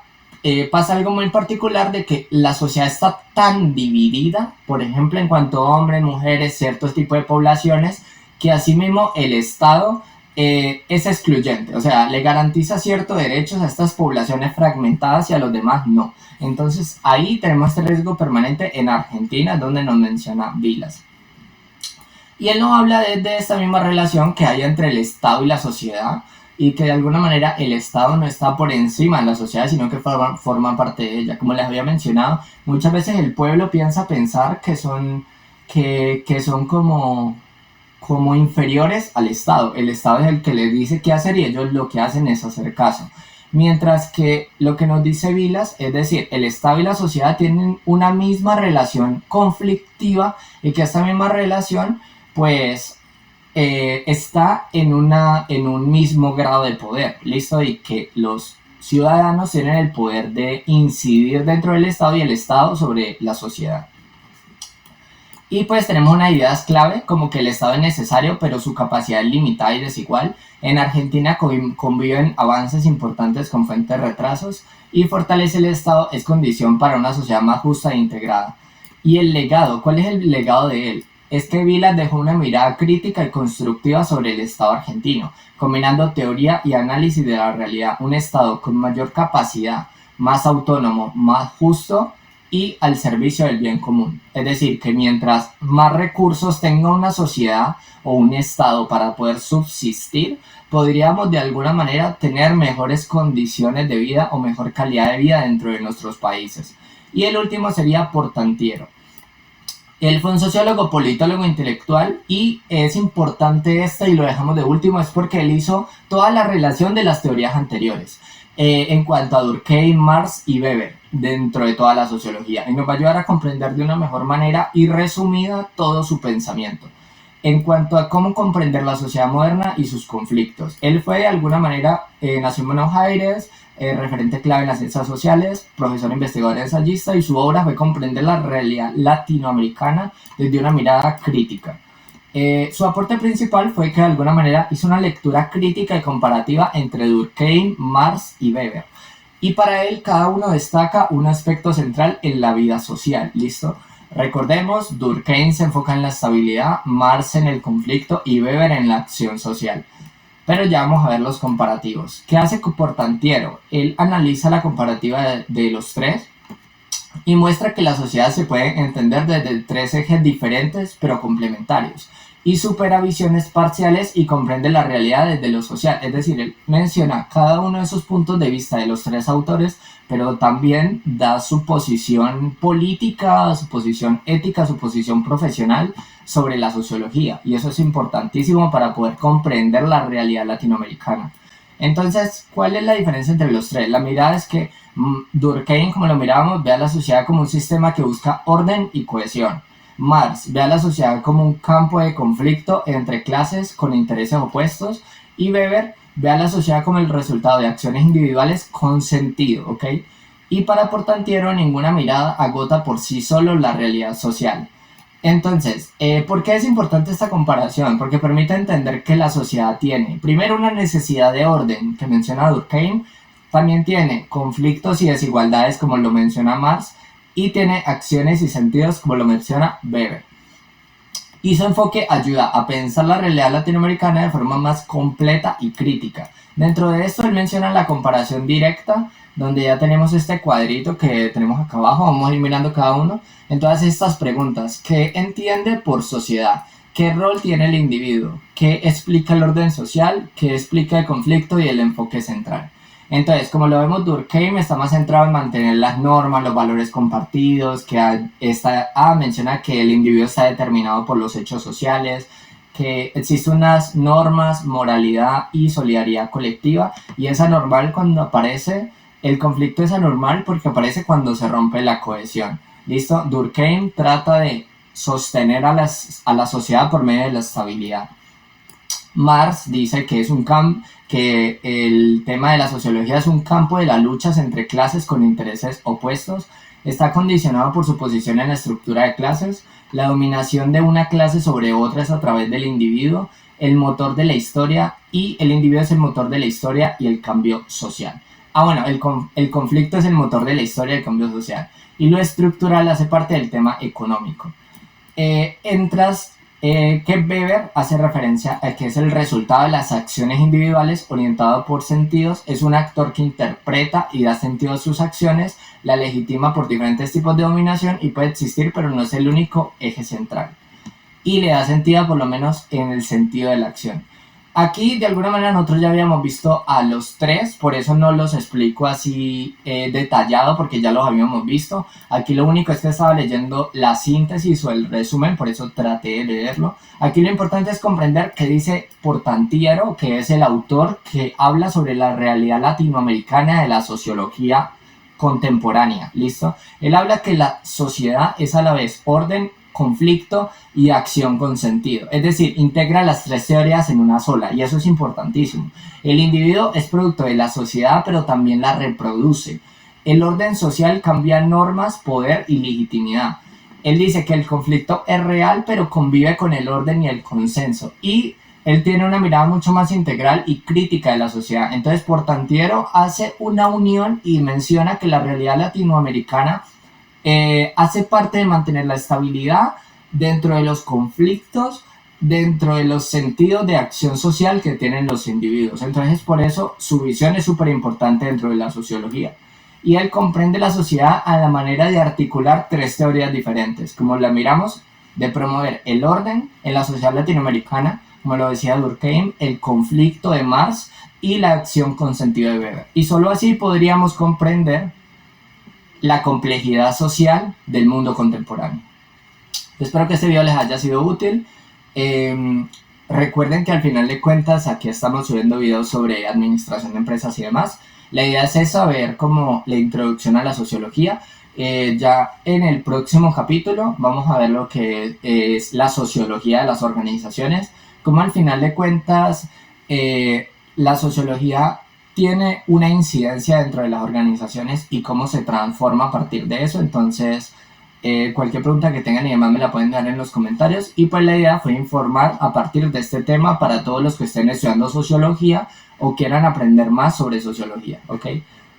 pasa algo muy particular de que la sociedad está tan dividida, por ejemplo, en cuanto a hombres, mujeres, ciertos tipos de poblaciones, que asimismo el Estado es excluyente, o sea, le garantiza ciertos derechos a estas poblaciones fragmentadas y a los demás no. Entonces ahí tenemos este riesgo permanente en Argentina, donde nos menciona Vilas. Y él nos habla de esta misma relación que hay entre el Estado y la sociedad, y que de alguna manera el Estado no está por encima de la sociedad, sino que forma parte de ella. Como les había mencionado, muchas veces el pueblo pensar que son como inferiores al Estado. El Estado es el que les dice qué hacer y ellos lo que hacen es hacer caso. Mientras que lo que nos dice Vilas, es decir, el Estado y la sociedad tienen una misma relación conflictiva y que esta misma relación pues está en un mismo grado de poder, ¿listo? Y que los ciudadanos tienen el poder de incidir dentro del Estado y el Estado sobre la sociedad. Y pues tenemos unas ideas clave como que el Estado es necesario, pero su capacidad es limitada y desigual. En Argentina conviven avances importantes con fuentes de retrasos y fortalece el Estado es condición para una sociedad más justa e integrada. Y el legado, ¿cuál es el legado de él? Es que Vilas dejó una mirada crítica y constructiva sobre el Estado argentino, combinando teoría y análisis de la realidad. Un Estado con mayor capacidad, más autónomo, más justo y al servicio del bien común. Es decir, que mientras más recursos tenga una sociedad o un Estado para poder subsistir, podríamos de alguna manera tener mejores condiciones de vida o mejor calidad de vida dentro de nuestros países. Y el último sería Portantiero. Él fue un sociólogo, politólogo, intelectual y es importante y lo dejamos de último, es porque él hizo toda la relación de las teorías anteriores en cuanto a Durkheim, Marx y Weber dentro de toda la sociología y nos va a ayudar a comprender de una mejor manera y resumida todo su pensamiento en cuanto a cómo comprender la sociedad moderna y sus conflictos. Él fue de alguna manera, nació en Buenos Aires, referente clave en las ciencias sociales, profesor investigador ensayista y su obra fue comprender la realidad latinoamericana desde una mirada crítica. Su aporte principal fue que de alguna manera hizo una lectura crítica y comparativa entre Durkheim, Marx y Weber. Y para él cada uno destaca un aspecto central en la vida social, ¿listo? Recordemos, Durkheim se enfoca en la estabilidad, Marx en el conflicto y Weber en la acción social. Pero ya vamos a ver los comparativos. ¿Qué hace Portantiero? Él analiza la comparativa de los tres y muestra que la sociedad se puede entender desde tres ejes diferentes pero complementarios y supera visiones parciales y comprende la realidad desde lo social. Es decir, él menciona cada uno de esos puntos de vista de los tres autores, pero también da su posición política, su posición ética, su posición profesional sobre la sociología. Y eso es importantísimo para poder comprender la realidad latinoamericana. Entonces, ¿cuál es la diferencia entre los tres? La mirada es que Durkheim, como lo mirábamos, ve a la sociedad como un sistema que busca orden y cohesión. Marx ve a la sociedad como un campo de conflicto entre clases con intereses opuestos y Weber ve a la sociedad como el resultado de acciones individuales con sentido, ¿ok? Y para Portantiero ninguna mirada agota por sí solo la realidad social. Entonces, ¿por qué es importante esta comparación? Porque permite entender que la sociedad tiene, primero, una necesidad de orden, que menciona Durkheim, también tiene conflictos y desigualdades, como lo menciona Marx, y tiene acciones y sentidos, como lo menciona Weber. Y su enfoque ayuda a pensar la realidad latinoamericana de forma más completa y crítica. Dentro de esto, él menciona la comparación directa, donde ya tenemos este cuadrito que tenemos acá abajo, vamos a ir mirando cada uno. En todas estas preguntas, ¿qué entiende por sociedad? ¿Qué rol tiene el individuo? ¿Qué explica el orden social? ¿Qué explica el conflicto y el enfoque central? Entonces, como lo vemos, Durkheim está más centrado en mantener las normas, los valores compartidos, menciona que el individuo está determinado por los hechos sociales, que existen unas normas, moralidad y solidaridad colectiva, y es anormal cuando aparece, el conflicto es anormal porque aparece cuando se rompe la cohesión. ¿Listo? Durkheim trata de sostener a la sociedad por medio de la estabilidad. Marx dice que que el tema de la sociología es un campo de las luchas entre clases con intereses opuestos. Está condicionado por su posición en la estructura de clases, la dominación de una clase sobre otras a través del individuo, el motor de la historia, y el individuo es el motor de la historia y el cambio social. Bueno, el conflicto es el motor de la historia y el cambio social. Y lo estructural hace parte del tema económico. Que Weber hace referencia a que es el resultado de las acciones individuales orientado por sentidos, es un actor que interpreta y da sentido a sus acciones, la legitima por diferentes tipos de dominación y puede existir, pero no es el único eje central. Y le da sentido por lo menos en el sentido de la acción. Aquí de alguna manera nosotros ya habíamos visto a los tres, por eso no los explico así detallado porque ya los habíamos visto. Aquí lo único es que estaba leyendo la síntesis o el resumen, por eso traté de leerlo. Aquí lo importante es comprender qué dice Portantiero, que es el autor que habla sobre la realidad latinoamericana de la sociología contemporánea. ¿Listo? Él habla que la sociedad es a la vez orden, conflicto y acción con sentido. Es decir, integra las tres teorías en una sola, y eso es importantísimo. El individuo es producto de la sociedad, pero también la reproduce. El orden social cambia normas, poder y legitimidad. Él dice que el conflicto es real, pero convive con el orden y el consenso. Y él tiene una mirada mucho más integral y crítica de la sociedad. Entonces, Portantiero hace una unión y menciona que la realidad latinoamericana hace parte de mantener la estabilidad dentro de los conflictos, dentro de los sentidos de acción social que tienen los individuos. Entonces, por eso su visión es súper importante dentro de la sociología. Y él comprende la sociedad a la manera de articular tres teorías diferentes, como la miramos, de promover el orden en la sociedad latinoamericana, como lo decía Durkheim, el conflicto de Marx y la acción con sentido de Weber. Y solo así podríamos comprender la complejidad social del mundo contemporáneo. Espero que este video les haya sido útil. Recuerden que al final de cuentas aquí estamos subiendo videos sobre administración de empresas y demás. La idea es eso, ver como la introducción a la sociología. Ya en el próximo capítulo vamos a ver lo que es la sociología de las organizaciones, como al final de cuentas la sociología tiene una incidencia dentro de las organizaciones y cómo se transforma a partir de eso. Entonces, cualquier pregunta que tengan y demás me la pueden dar en los comentarios. Y pues la idea fue informar a partir de este tema para todos los que estén estudiando sociología o quieran aprender más sobre sociología, ¿ok?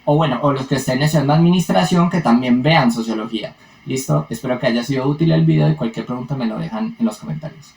O los que estén estudiando administración que también vean sociología. ¿Listo? Espero que haya sido útil el video y cualquier pregunta me lo dejan en los comentarios.